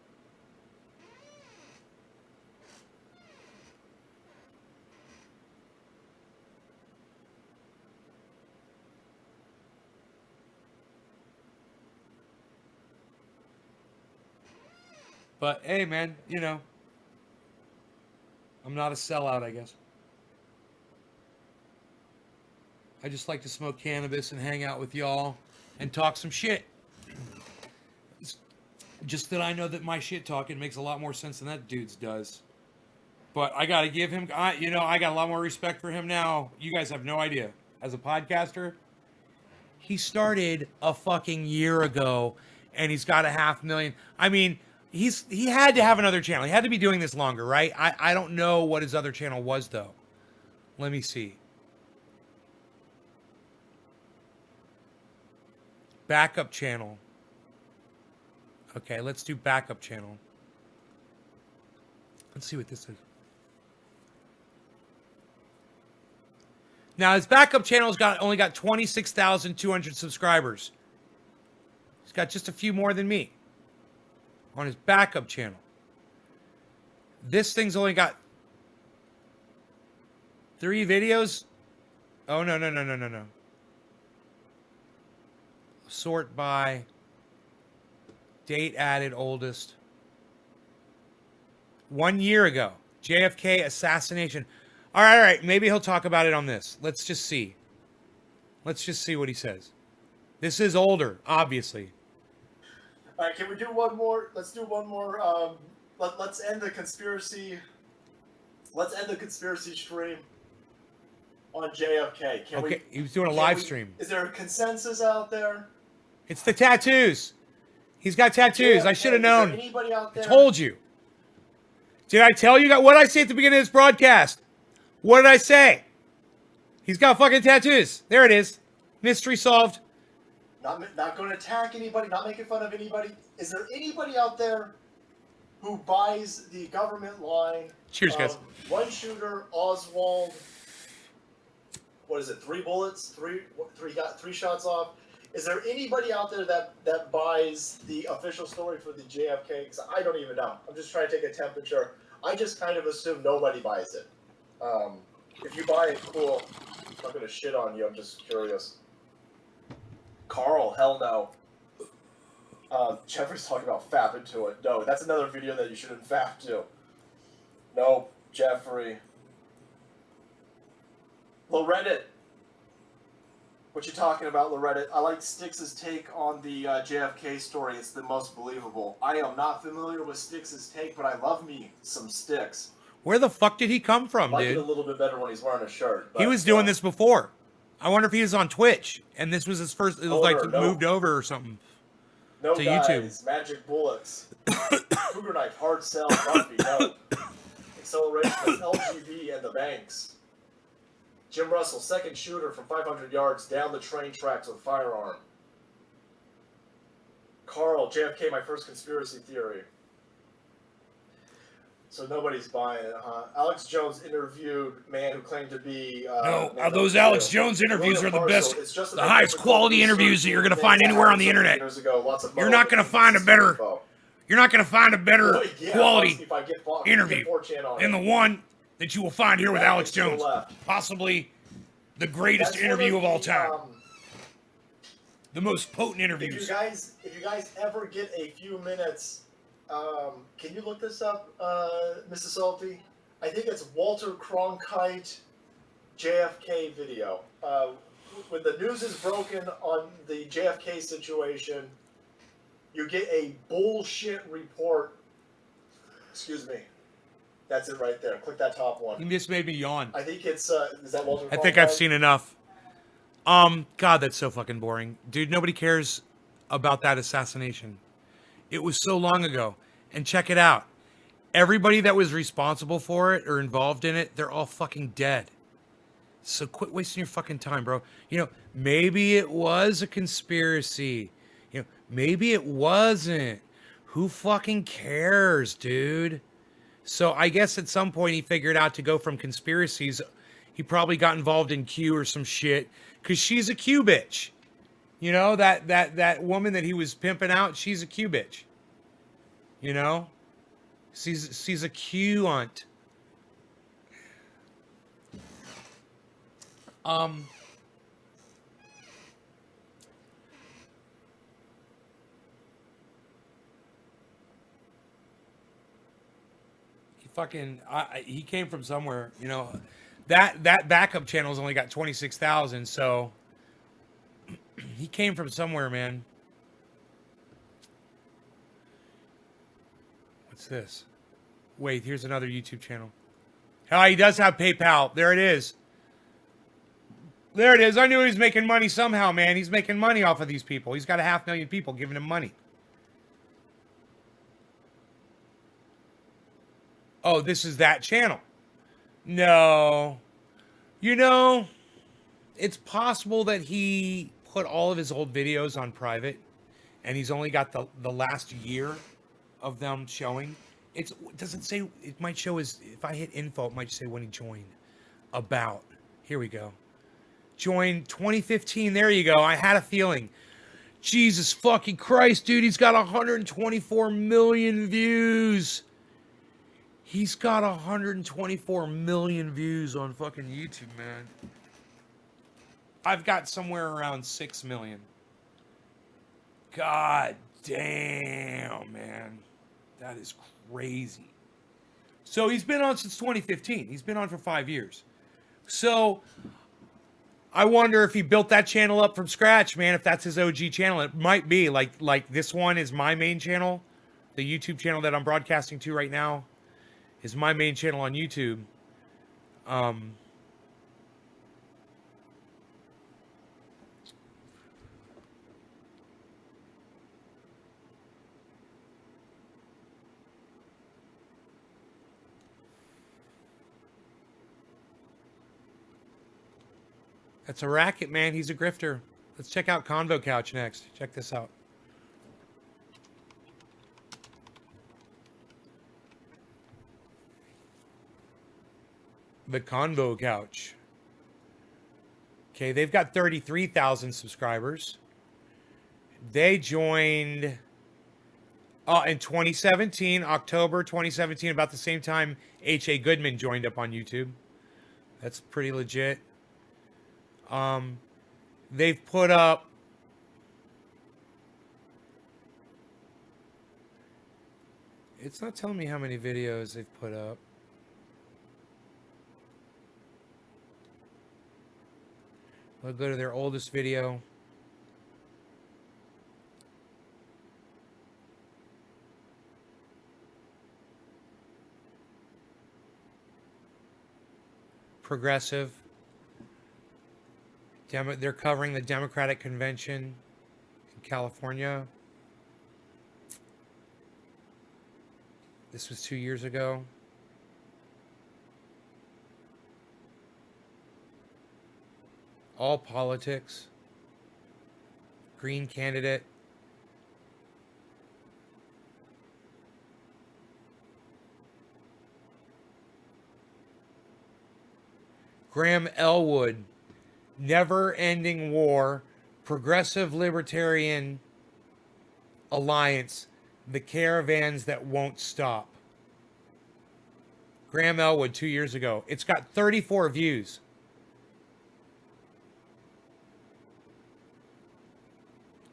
But, hey, man, you know, I'm not a sellout, I guess. I just like to smoke cannabis and hang out with y'all and talk some shit. It's just that I know that my shit talking makes a lot more sense than that dude's does. But I got to give him, you know, I got a lot more respect for him now. You guys have no idea. As a podcaster, he started a fucking year ago and he's got 500,000. I mean, he had to have another channel. He had to be doing this longer, right? I don't know what his other channel was, though. Let me see. Backup channel. Okay, let's do backup channel. Let's see what this is. Now, his backup channel's only got 26,200 subscribers. He's got just a few more than me on his backup channel. This thing's only got 3 videos. Oh, no. Sort by date added oldest. 1 year ago. JFK assassination. All right. Maybe he'll talk about it on this. Let's just see. Let's just see what he says. This is older, obviously.
All right, can we do one more? Let's do one more. Let's end the conspiracy. Let's end the conspiracy stream on JFK.
Okay, he was doing a live stream.
Is there a consensus out there?
It's the tattoos. He's got tattoos. I should have known.
Is there anybody out there?
I told you. Did I tell you? What did I say at the beginning of this broadcast? What did I say? He's got fucking tattoos. There it is. Mystery solved.
Not going to attack anybody, not making fun of anybody. Is there anybody out there who buys the government line?
Cheers, guys.
One shooter, Oswald. What is it? 3 bullets, got 3 shots off. Is there anybody out there that buys the official story for the JFK? Because I don't even know. I'm just trying to take a temperature. I just kind of assume nobody buys it. If you buy it, cool. I'm not going to shit on you. I'm just curious. Carl, hell no. Jeffrey's talking about fapping to it. No, that's another video that you shouldn't fap to. Nope, Jeffrey. Well, Reddit. What you talking about, Loretta? I like Styx's take on the JFK story. It's the most believable. I am not familiar with Styx's take, but I love me some Styx.
Where the fuck did he come from,
I like it
dude?
a little bit better when he's wearing a shirt.
He
but,
was doing this before. I wonder if he was on Twitch and this was his first. It was like
no.
moved over or something
No
to
guys,
YouTube.
magic bullets, cougar knife, hard sell, Buffy, no. Acceleration is LGB and the banks. Jim Russell, second shooter from 500 yards down the train tracks with firearm. Carl, JFK, my first conspiracy theory. So nobody's buying it, huh? Alex Jones interviewed man who claimed to be...
Those Alex Jones interviews are the best, the highest quality interviews that you're going to find anywhere on the internet. You're not going to find a better, quality interview than the one that you will find here with Alex Jones. Possibly the greatest interview of all time. The most potent interviews.
If you guys ever get a few minutes, can you look this up, Mrs. Salty? I think it's Walter Cronkite JFK video. When the news is broken on the JFK situation, you get a bullshit report. Excuse me. That's it right there. Click that top one.
You just made me yawn.
I think it's, is that Walter Cronkite?
I think I've seen enough. God, that's so fucking boring. Dude, nobody cares about that assassination. It was so long ago. And check it out. Everybody that was responsible for it or involved in it, they're all fucking dead. So quit wasting your fucking time, bro. You know, maybe it was a conspiracy. You know, maybe it wasn't. Who fucking cares, dude? So I guess at some point he figured out to go from conspiracies. He probably got involved in Q or some shit. Because she's a Q bitch. You know, that woman that he was pimping out, she's a Q bitch. You know? She's a Q aunt. He came from somewhere, you know. That backup channel's only got 26,000, so he came from somewhere, man. What's this? Wait, here's another YouTube channel. He does have PayPal. There it is. There it is. I knew he was making money somehow, man. He's making money off of these people. He's got 500,000 people giving him money. Oh, this is that channel. No. You know, it's possible that he put all of his old videos on private and he's only got the last year of them showing. It doesn't say, it might show his, if I hit info, it might say when he joined. About. Here we go. Joined 2015. There you go. I had a feeling. Jesus fucking Christ, dude. He's got 124 million views. He's got 124 million views on fucking YouTube, man. I've got somewhere around 6 million. God damn, man. That is crazy. So he's been on since 2015. He's been on for 5 years. So I wonder if he built that channel up from scratch, man, if that's his OG channel. It might be. Like this one is my main channel. The YouTube channel that I'm broadcasting to right now is my main channel on YouTube. That's a racket, man. He's a grifter. Let's check out Convo Couch next. Check this out. The Convo Couch. Okay, they've got 33,000 subscribers. They joined in 2017, October 2017, about the same time H.A. Goodman joined up on YouTube. That's pretty legit. They've put up it's not telling me how many videos they've put up. We'll go to their oldest video. Progressive. They're covering the Democratic Convention in California. This was 2 years ago. All politics. Green candidate. Graham Elwood, Never-Ending War, Progressive Libertarian Alliance, The Caravans That Won't Stop. Graham Elwood, 2 years ago. It's got 34 views.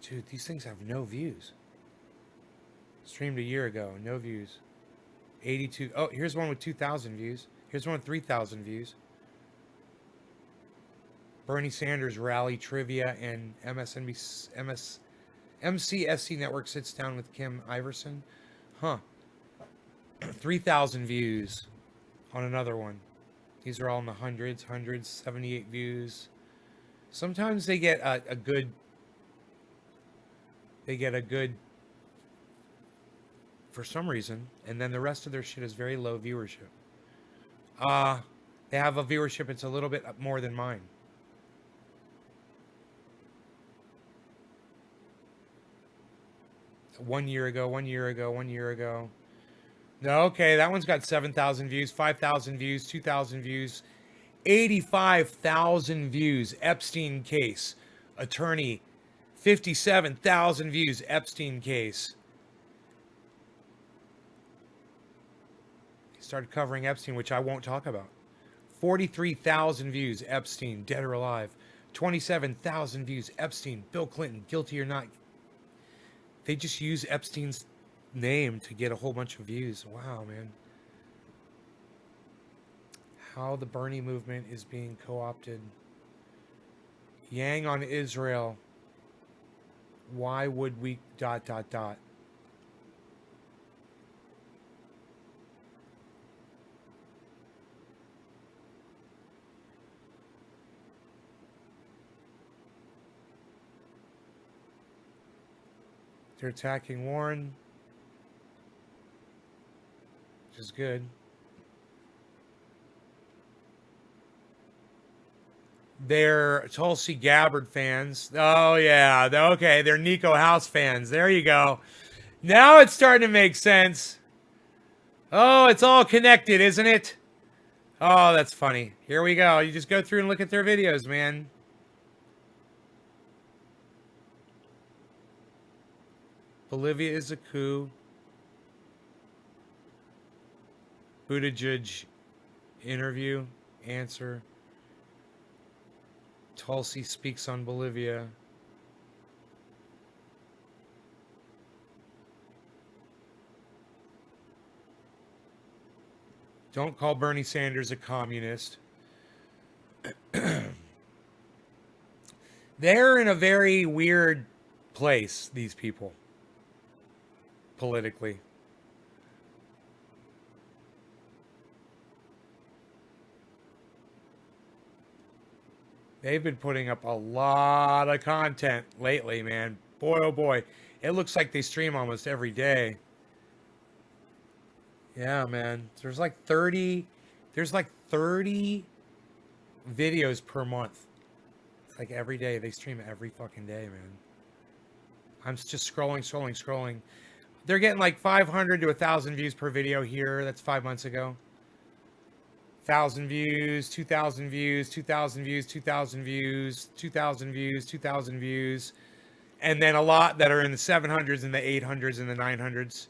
Dude, these things have no views. Streamed a year ago, no views. 82. Oh, here's one with 2,000 views. Here's one with 3,000 views. Bernie Sanders rally trivia and MCSC Network sits down with Kim Iverson. Huh. 3,000 views on another one. These are all in the hundreds, 78 views. Sometimes they get a good for some reason, and then the rest of their shit is very low viewership. They have a viewership it's a little bit more than mine. One year ago. No, okay, that one's got 7,000 views, 5,000 views, 2,000 views, 85,000 views. Epstein case. Attorney, 57,000 views. Epstein case. He started covering Epstein, which I won't talk about. 43,000 views. Epstein, dead or alive. 27,000 views. Epstein, Bill Clinton, guilty or not. They just use Epstein's name to get a whole bunch of views. Wow, man. How the Bernie movement is being co-opted. Yang on Israel. Why would we ... They're attacking Warren, which is good. They're Tulsi Gabbard fans. Oh, yeah. Okay, they're Nico House fans. There you go. Now it's starting to make sense. Oh, it's all connected, isn't it? Oh, that's funny. Here we go. You just go through and look at their videos, man. Bolivia is a coup. Buttigieg interview, answer. Tulsi speaks on Bolivia. Don't call Bernie Sanders a communist. They're in a very weird place, these people. Politically. They've been putting up a lot of content lately, man. Boy, oh boy. It looks like they stream almost every day. Yeah, man. There's like 30 videos per month. It's like every day. They stream every fucking day, man. I'm just scrolling. They're getting like 500 to 1,000 views per video here. That's 5 months ago. 1,000 views, 2,000 views, 2,000 views, 2,000 views, 2,000 views, 2,000 views. And then a lot that are in the 700s and the 800s and the 900s.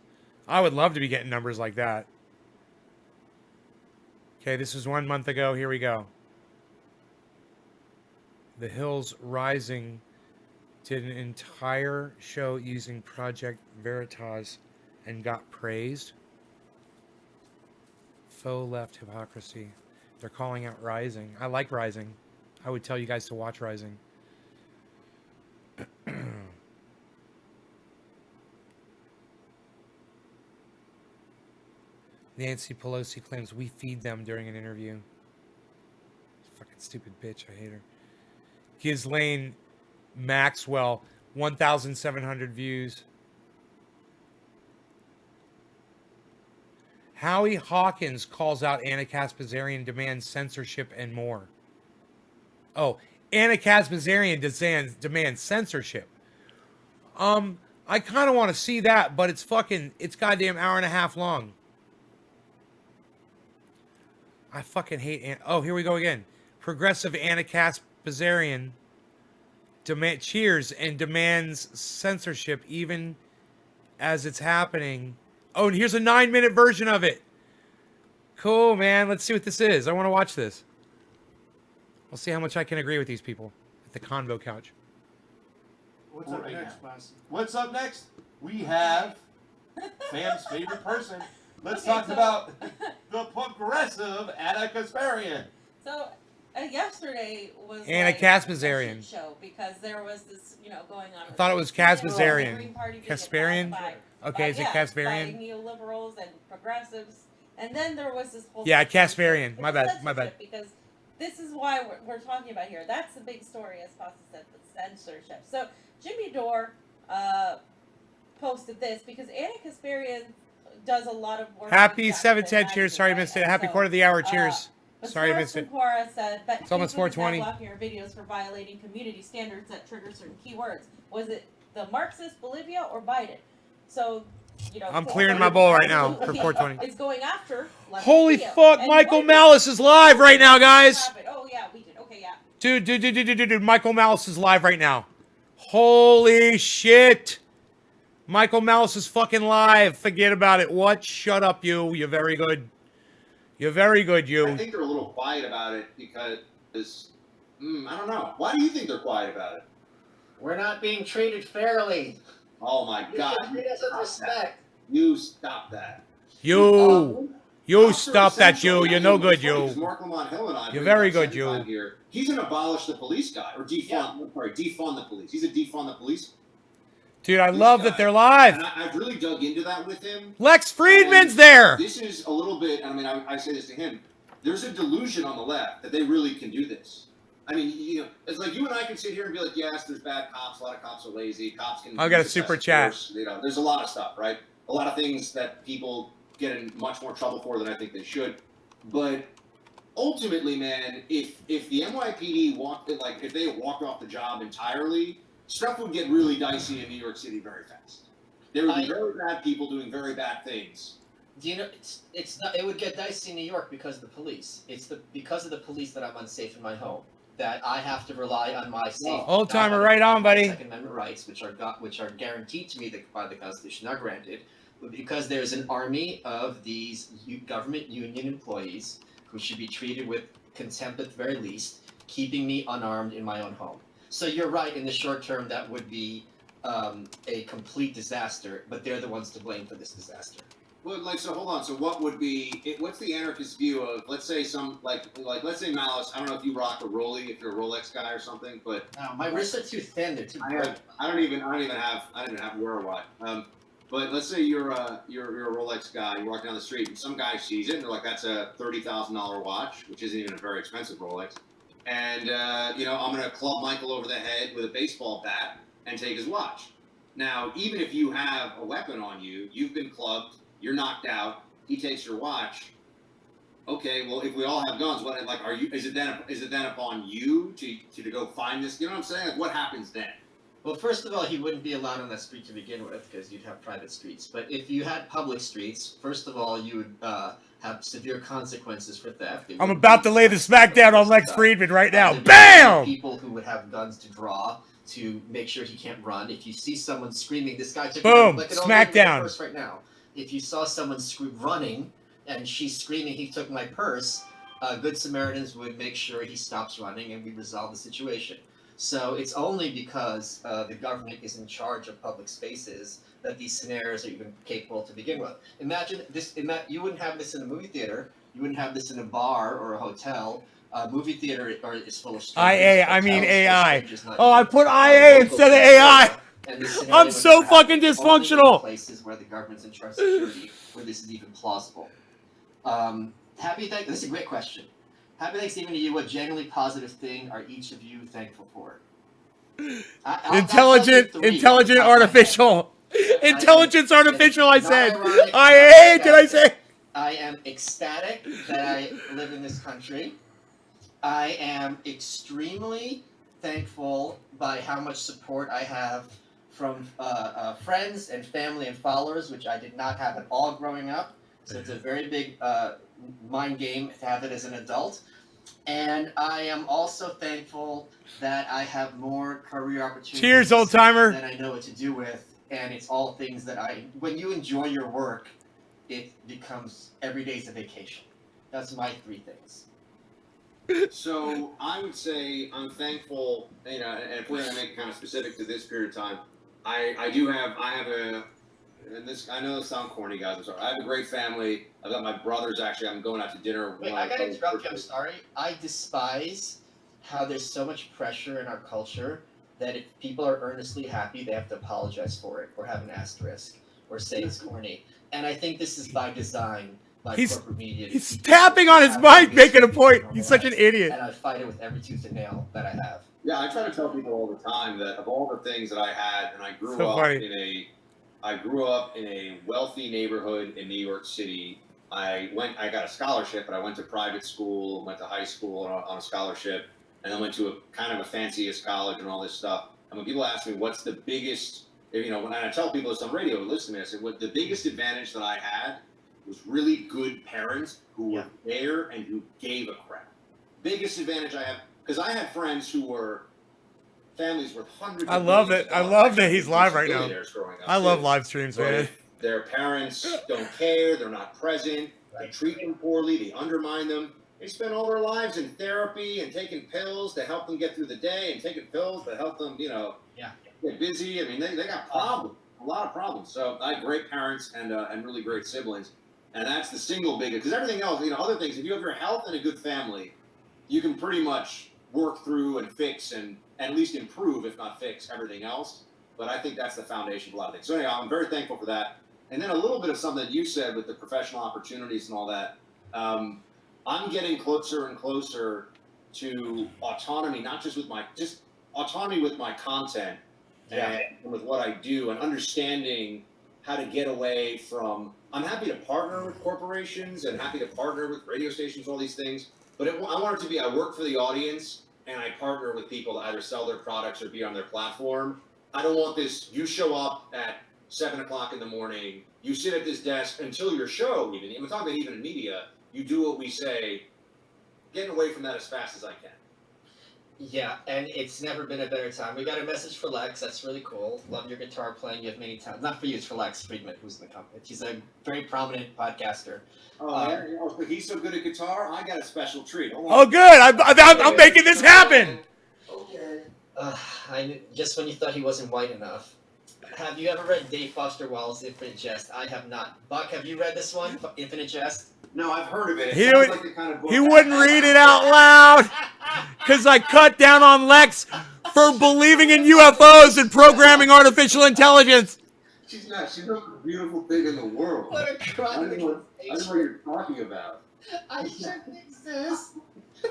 I would love to be getting numbers like that. Okay, this was 1 month ago. Here we go. The Hills Rising did an entire show using Project Veritas and got praised. Faux left hypocrisy. They're calling out Rising. I like Rising. I would tell you guys to watch Rising. Nancy Pelosi claims we feed them during an interview. Fucking stupid bitch. I hate her. Ghislaine Maxwell, 1,700 views. Howie Hawkins calls out Anna Kaspazarian, demands censorship and more. Oh, Anna Kaspazarian demands censorship. I kind of want to see that, but it's goddamn hour and a half long. I fucking hate oh, here we go again. Progressive Anna Kaspazarian cheers and demands censorship even as it's happening. Oh, and here's a 9-minute version of it. Cool, man. Let's see what this is. I want to watch this. I'll see how much I can agree with these people at the convo couch.
What's up next, boss? What's up next? We have Sam's favorite person. Let's talk about the progressive Anna Kasparian.
So yesterday was
Anna Kaspazarian.
a shit show because there was this, going on.
I thought it was Kaspazarian.
Green Party being
Kasparian?
attacked
Okay, is it Kasparian?
By neoliberals and progressives, and then there was this whole.
Yeah, Kasparian. My bad. My bad.
Because this is why we're talking about here. That's the big story, as Costa said, the censorship. So Jimmy Dore posted this because Anna Kasparian does a lot of work.
Happy 710. Cheers. Sorry I missed it. Happy quarter of the hour. Cheers. Sorry I missed it.
Quora said that
it's almost 4:20.
blocking your videos for violating community standards that trigger certain keywords. Was it the Marxist Bolivia or Biden? So,
I'm clearing my bowl right now for 420.
It's going after.
Holy fuck! Michael Malice is live right now, guys.
Oh yeah, we did. Okay, yeah.
Dude. Michael Malice is live right now. Holy shit. Michael Malice is fucking live. Forget about it. What? Shut up, you. You're very good. You're very good, you.
I think they're a little quiet about it because, I don't know. Why do you think they're quiet about it?
We're not being treated fairly.
Oh my God.
Treat us with respect.
You stop that.
You stop that, you. You're no good, you.
Mark Lamont Hill and I.
You're very good, you.
Here. He's an abolish the police guy or defund the police. He's a defund the police.
Dude, I love that they're live.
And I've really dug into that with him.
Lex Friedman's there.
This is a little bit, I say this to him. There's a delusion on the left that they really can do this. I mean, it's like you and I can sit here and be like, yes, there's bad cops. A lot of cops are lazy. Cops can.
I got a super chat.
There's a lot of stuff, right? A lot of things that people get in much more trouble for than I think they should. But ultimately, man, if the NYPD if they walked off the job entirely, stuff would get really dicey in New York City very fast. There would be very bad people doing very bad things.
Do you know it's not? It would get dicey in New York because of the police. It's because of the police that I'm unsafe in my home. That I have to rely on my safety.
Old timer, right on, buddy.
Second Amendment rights, which are guaranteed to me by the Constitution, not granted, but because there's an army of these government union employees who should be treated with contempt at the very least, keeping me unarmed in my own home. So you're right. In the short term, that would be a complete disaster, but they're the ones to blame for this disaster.
Well, so hold on. So what would be? What's the anarchist view of? Let's say let's say Malice. I don't know if you rock a Rollie, if you're a Rolex guy or something, but
no, my wrists are too thin. They're too bright.
I don't even have wear a watch. But let's say you're a Rolex guy. You walk down the street and some guy sees it and they're like, "That's a $30,000 watch," which isn't even a very expensive Rolex. And I'm gonna club Michael over the head with a baseball bat and take his watch. Now, even if you have a weapon on you, you've been clubbed. You're knocked out. He takes your watch. Okay, well, if we all have guns, what are you? Is it then upon you to go find this? You know what I'm saying? Like, what happens then?
Well, first of all, he wouldn't be allowed on that street to begin with because you'd have private streets. But if you had public streets, first of all, you would have severe consequences for theft.
I'm about to lay the smackdown on Lex Friedman right now. Bam!
People who would have guns to draw to make sure he can't run. If you see someone screaming, this guy took
boom,
like
smackdown.
Purse right now. If you saw someone running and she's screaming, he took my purse, Good Samaritans would make sure he stops running and we resolve the situation. So it's only because the government is in charge of public spaces that these scenarios are even capable to begin with. Imagine this, you wouldn't have this in a movie theater You wouldn't have this in a bar or a hotel. Movie theater is full of strangers.
IA, I mean
Hotels full of
AI.
strangers, not
Oh, I
even,
put
local
IA instead of
people.
AI.
And this scenario
I'm
would
so
never happen.
fucking
Only in
dysfunctional.
places where the government's in charge of security, where this is even plausible. This is a great question. Happy Thanksgiving to you. What genuinely positive thing are each of you thankful for? I'll tell you three.
Intelligent artificial. Intelligence artificial, I said.
Not ironic,
IA,
not
did I say?
I am ecstatic that I live in this country. I am extremely thankful by how much support I have from friends and family and followers, which I did not have at all growing up. So it's a very big mind game to have it as an adult. And I am also thankful that I have more career opportunities.
Cheers, old timer.
That I know what to do with. And it's all things that when you enjoy your work, it becomes every day's a vacation. That's my three things.
So I would say I'm thankful, and if we're gonna make it kind of specific to this period of time, I have a, and this, I know this sounds corny, guys, I'm sorry. I have a great family. I've got my brothers, actually, I'm going out to dinner.
Wait, I gotta interrupt you, I'm sorry. I despise how there's so much pressure in our culture that if people are earnestly happy, they have to apologize for it, or have an asterisk, or say it's corny. And I think this is by design by corporate media.
He's tapping on his mic, making a point. He's such an idiot.
And I fight it with every tooth and nail that I have.
Yeah, I try to tell people all the time that of all the things that I had, and I grew
So
up
funny.
I grew up in a wealthy neighborhood in New York City. I got a scholarship, but I went to private school, went to high school on a scholarship, and then went to a kind of a fanciest college and all this stuff. And when people ask me what's the biggest, when I tell people this on radio, listen to me, I said, what the biggest advantage that I had was really good parents who were there and who gave a crap. Biggest advantage I have, because I had friends who were families worth hundreds
I
of
love
millions
it. I
of
love
dollars,
that he's live right now.
billionaires growing up,
I love
too.
live streams,
But
man.
if their parents don't care, they're not present, they treat them poorly, they undermine them. They spend all their lives in therapy and taking pills to help them get through the day and taking pills to help them, get busy. I mean, they got problems, a lot of problems. So I had great parents and really great siblings. And that's the single biggest, because everything else, other things, if you have your health and a good family, you can pretty much work through and fix and at least improve, if not fix, everything else. But I think that's the foundation of a lot of things. So anyhow, I'm very thankful for that. And then a little bit of something that you said with the professional opportunities and all that. I'm getting closer and closer to autonomy, not just with autonomy with my content and with what I do, and understanding how to get away from. I'm happy to partner with corporations and happy to partner with radio stations, all these things. But I want it to be, I work for the audience and I partner with people to either sell their products or be on their platform. I don't want this, you show up at 7 o'clock in the morning, you sit at this desk until your show even. I'm talking about even in media, you do what we say, getting away from that as fast as I can.
Yeah, and it's never been a better time. We got a message for Lex. That's really cool. Love your guitar playing. You have many talents. Not for you, it's for Lex Friedman, who's in the company. He's a very prominent podcaster.
He's so good at guitar, I got a special treat.
Oh, good. I'm making this happen.
Just when you thought he wasn't white enough. Have you ever read Dave Foster Wallace's Infinite Jest? I have not. Buck, have you read this one, Infinite Jest?
No, I've heard of it.
He wouldn't read it out loud because I cut down on Lex for believing in UFOs and programming artificial intelligence.
She's not. She's the most beautiful thing in the world.
What a
I don't know what you're talking about.
I shouldn't exist.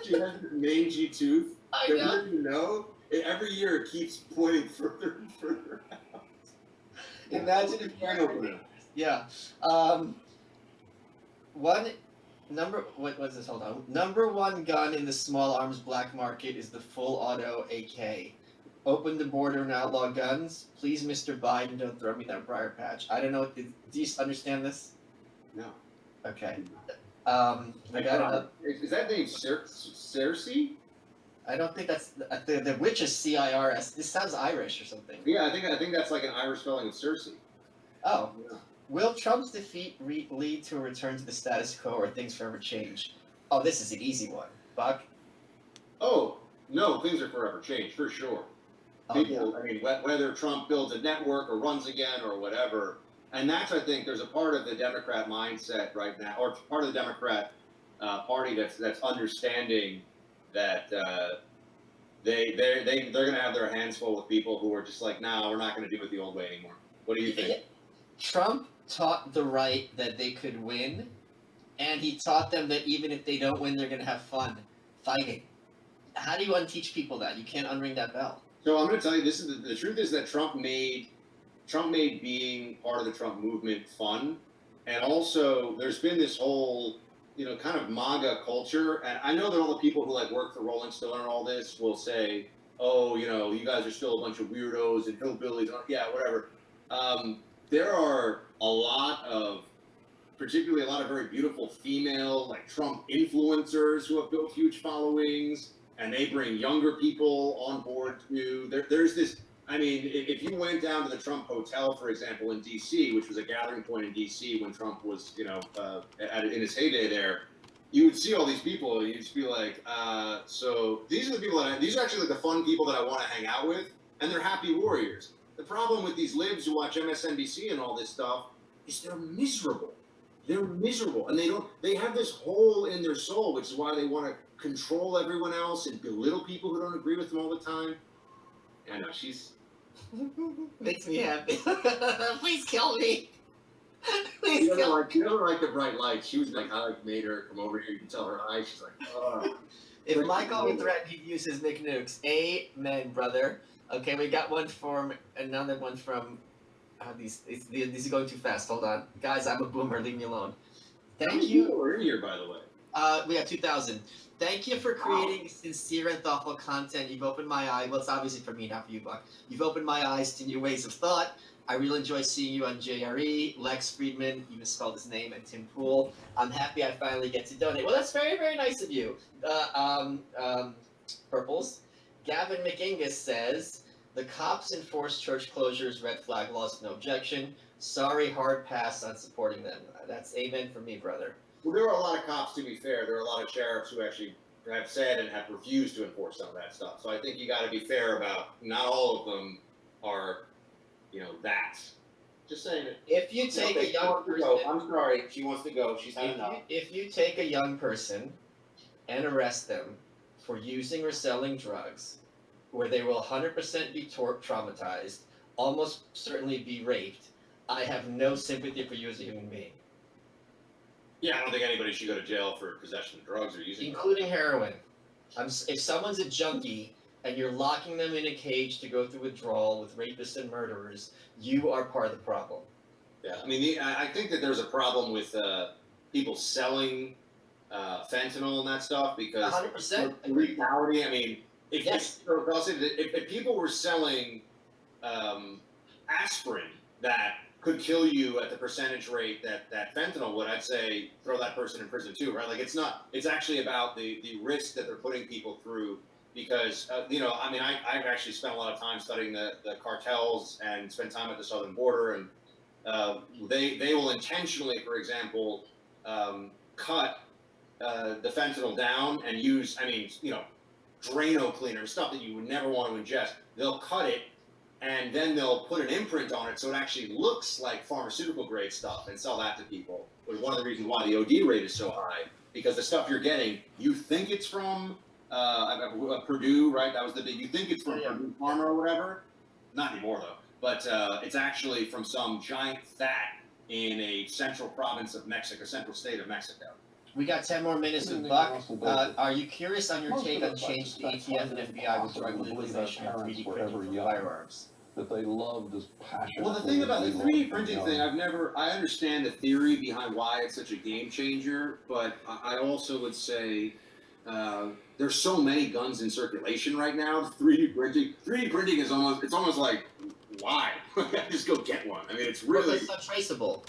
She has this mangy tooth.
I
But
know.
you know, every year it keeps pointing further and further out.
Imagine if you Yeah. What was this? Hold on. Number one gun in the small arms black market is the full auto AK. Open the border and outlaw guns. Please, Mr. Biden, don't throw me that briar patch. I don't know. Do you understand this?
No.
Okay. I got another.
Is that name Cersei?
I don't think that's the witch is CIRS. This sounds Irish or something.
Yeah, I think that's like an Irish spelling of Cersei.
Oh. Will Trump's defeat lead to a return to the status quo or things forever change? Oh, this is an easy one. Buck?
Oh, no, things are forever changed, for sure. People, I mean, whether Trump builds a network or runs again or whatever, and that's, I think, there's a part of the Democrat mindset right now, or part of the Democrat party that's understanding that they're going to have their hands full with people who are just like, nah, we're not going to do it the old way anymore. What do you think?
Trump taught the right that they could win, and he taught them that even if they don't win, they're going to have fun fighting. How do you unteach people that? You can't unring that bell.
So I'm going to tell you, this is the truth is that Trump made being part of the Trump movement fun, and also there's been this whole, kind of MAGA culture, and I know that all the people who like work for Rolling Stone and all this will say, oh, you guys are still a bunch of weirdos and hillbillies, yeah, whatever. There are particularly a lot of very beautiful female, like Trump influencers who have built huge followings, and they bring younger people on board too. There's this, if you went down to the Trump Hotel, for example, in D.C., which was a gathering point in D.C. when Trump was, in his heyday there, you would see all these people, and you'd just be like, so these are the people these are actually like the fun people that I want to hang out with, and they're happy warriors. The problem with these libs who watch MSNBC and all this stuff is they're miserable. They're miserable, and they have this hole in their soul, which is why they want to control everyone else and belittle people who don't agree with them all the time. I know, she's...
Makes me happy. Please kill me.
She doesn't like the bright lights. She was like, I made her come over here. You can tell her hi. She's like, oh.
If Michael would threaten, he'd use his McNukes. Amen, brother. Okay, we got another one from... these are going too fast. Hold on. Guys, I'm a boomer. Leave me alone. Thank you.
We're in here, by the way.
We have 2,000. Thank you for creating sincere and thoughtful content. You've opened my eye. Well, it's obviously for me, not for you, Buck. You've opened my eyes to new ways of thought. I really enjoy seeing you on JRE, Lex Friedman, you misspelled his name, and Tim Pool. I'm happy I finally get to donate. Well, that's very, very nice of you. Purples. Gavin McIngus says, the cops enforce church closures, red flag laws, no objection. Sorry, hard pass on supporting them. That's amen for me, brother.
Well, there are a lot of cops, to be fair. There are a lot of sheriffs who actually have said and have refused to enforce some of that stuff. So I think you got to be fair about not all of them are, that. Just saying it.
If you take a young person...
I'm sorry, she wants to go. She's had enough.
If you take a young person and arrest them for using or selling drugs, where they will 100% be traumatized, almost certainly be raped, I have no sympathy for you as a human being.
Yeah, I don't think anybody should go to jail for possession of drugs or using
including heroin. If someone's a junkie and you're locking them in a cage to go through withdrawal with rapists and murderers, you are part of the problem.
Yeah, I think that there's a problem with people selling fentanyl and that stuff because
100%.
In reality, if people were selling aspirin that could kill you at the percentage rate that fentanyl would, I'd say throw that person in prison too, right? Like it's actually about the risk that they're putting people through because, I've actually spent a lot of time studying the cartels and spent time at the southern border, and they will intentionally, for example, cut the fentanyl down and use, Drano cleaner, stuff that you would never want to ingest. They'll cut it, and then they'll put an imprint on it so it actually looks like pharmaceutical grade stuff and sell that to people. Which is one of the reasons why the OD rate is so high, because the stuff you're getting, you think it's from Purdue, right? That was you think it's from Purdue Pharma or whatever. Not anymore though. But it's actually from some giant fat in a central province of Mexico, central state of Mexico.
We got 10 more minutes with Buck. Are you curious on your take on change to ATF and FBI with drug legalization and 3D printing for firearms?
That they loved as passionately.
Well, the thing about the 3D printing thing, I understand the theory behind why it's such a game changer, but I also would say there's so many guns in circulation right now. 3D printing is almost like, why? Just go get one. It's really...
It's not traceable.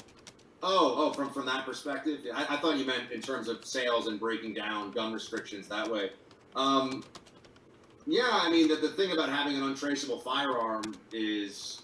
Oh, from that perspective? I thought you meant in terms of sales and breaking down gun restrictions that way. Yeah, the thing about having an untraceable firearm is,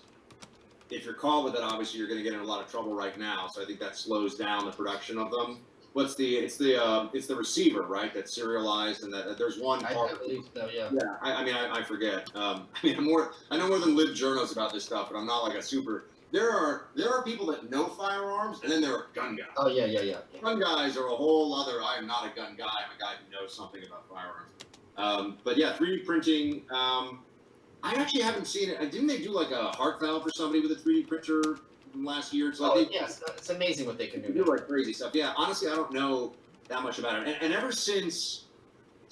if you're caught with it, obviously you're going to get in a lot of trouble right now. So I think that slows down the production of them. It's the receiver, right? That's serialized, and that there's one part.
I believe so, yeah.
Yeah, I forget. I know more than lib journals about this stuff, but I'm not like a super there are people that know firearms, and then there are gun guys.
Oh yeah.
Gun guys are a whole other. I am not a gun guy. I'm a guy who knows something about firearms. But yeah, 3D printing. I actually haven't seen it. Didn't they do like a heart valve for somebody with a 3D printer last year? So
Yes, it's amazing what they can
do
do.
like crazy stuff. Yeah, honestly, I don't know that much about it. And ever since,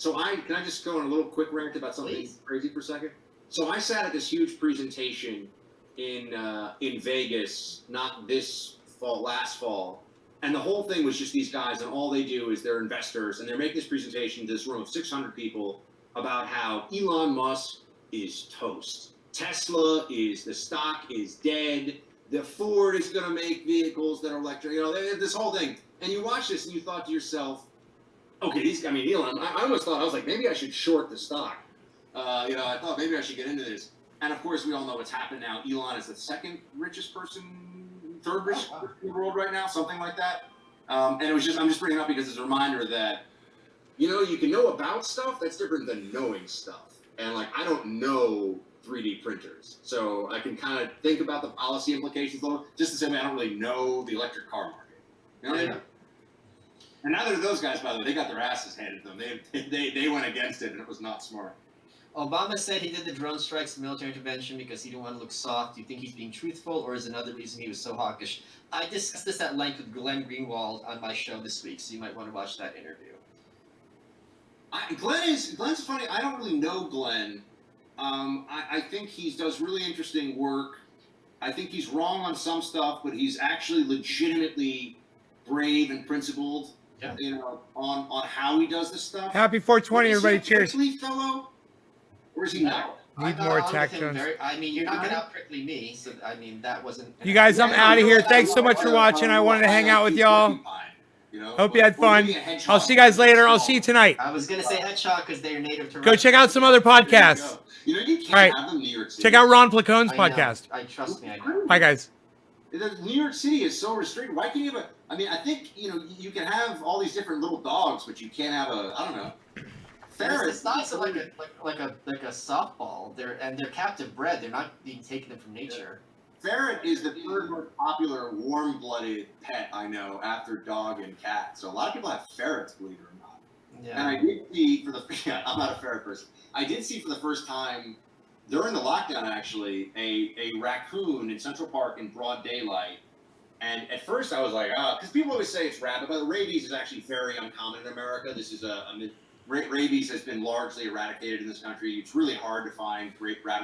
can I just go on a little quick rant about something crazy for a second? So I sat at this huge presentation in Vegas, not this fall, last fall, and the whole thing was just these guys, and all they do is they're investors, and they're making this presentation to this room of 600 people about how Elon Musk is toast. Tesla is, the stock is dead. The Ford is going to make vehicles that are electric. You know, this whole thing. And you watch this and you thought to yourself, okay, Elon, I almost thought, I was like, maybe I should short the stock. I thought maybe I should get into this. And of course, we all know what's happened now. Elon is the second richest person, third richest person in the world right now, something like that. And I'm just bringing it up because it's a reminder that, you can know about stuff that's different than knowing stuff. And like, I don't know 3D printers, so I can kind of think about the policy implications a little, just to say, I don't really know the electric car market. You know what I mean? And neither of those guys, by the way, they got their asses handed to them. They went against it, and it was not smart.
Obama said he did the drone strikes and military intervention because he didn't want to look soft. Do you think he's being truthful, or is another reason he was so hawkish? I discussed this at length with Glenn Greenwald on my show this week, so you might want to watch that interview.
Glenn's funny. I don't really know Glenn. I think he does really interesting work. I think he's wrong on some stuff, but he's actually legitimately brave and principled. Yeah. On how he does this stuff.
Happy 420, everybody! Cheers.
Fellow, or is he not?
Need more attack tones.
You're not gonna out prickly me, so that wasn't.
You guys, I'm out of here. Thanks so much for watching. I wanted to hang out with y'all. Hope you had fun. I'll see you guys later. I'll see you tonight.
I was gonna say headshot because they're native to.
Go check out some other podcasts.
You can't
All right.
have them in New York City.
Check out Ron Placone's
I know.
podcast.
I trust me. I know.
Bye, guys.
New York City is so restricted. Why can't you have I think, you can have all these different little dogs, but you can't have I don't know. Ferret.
It's not so like a softball. They're captive bred. They're not being taken from nature.
Ferret is the third most popular warm-blooded pet I know after dog and cat. So a lot of people have ferrets, believe it or not.
Yeah.
And I did see I'm not a ferret person. I did see for the first time during the lockdown, actually, a raccoon in Central Park in broad daylight. And at first I was like, because people always say it's rabbit, but rabies is actually very uncommon in America. This is rabies has been largely eradicated in this country. It's really hard to find rabbit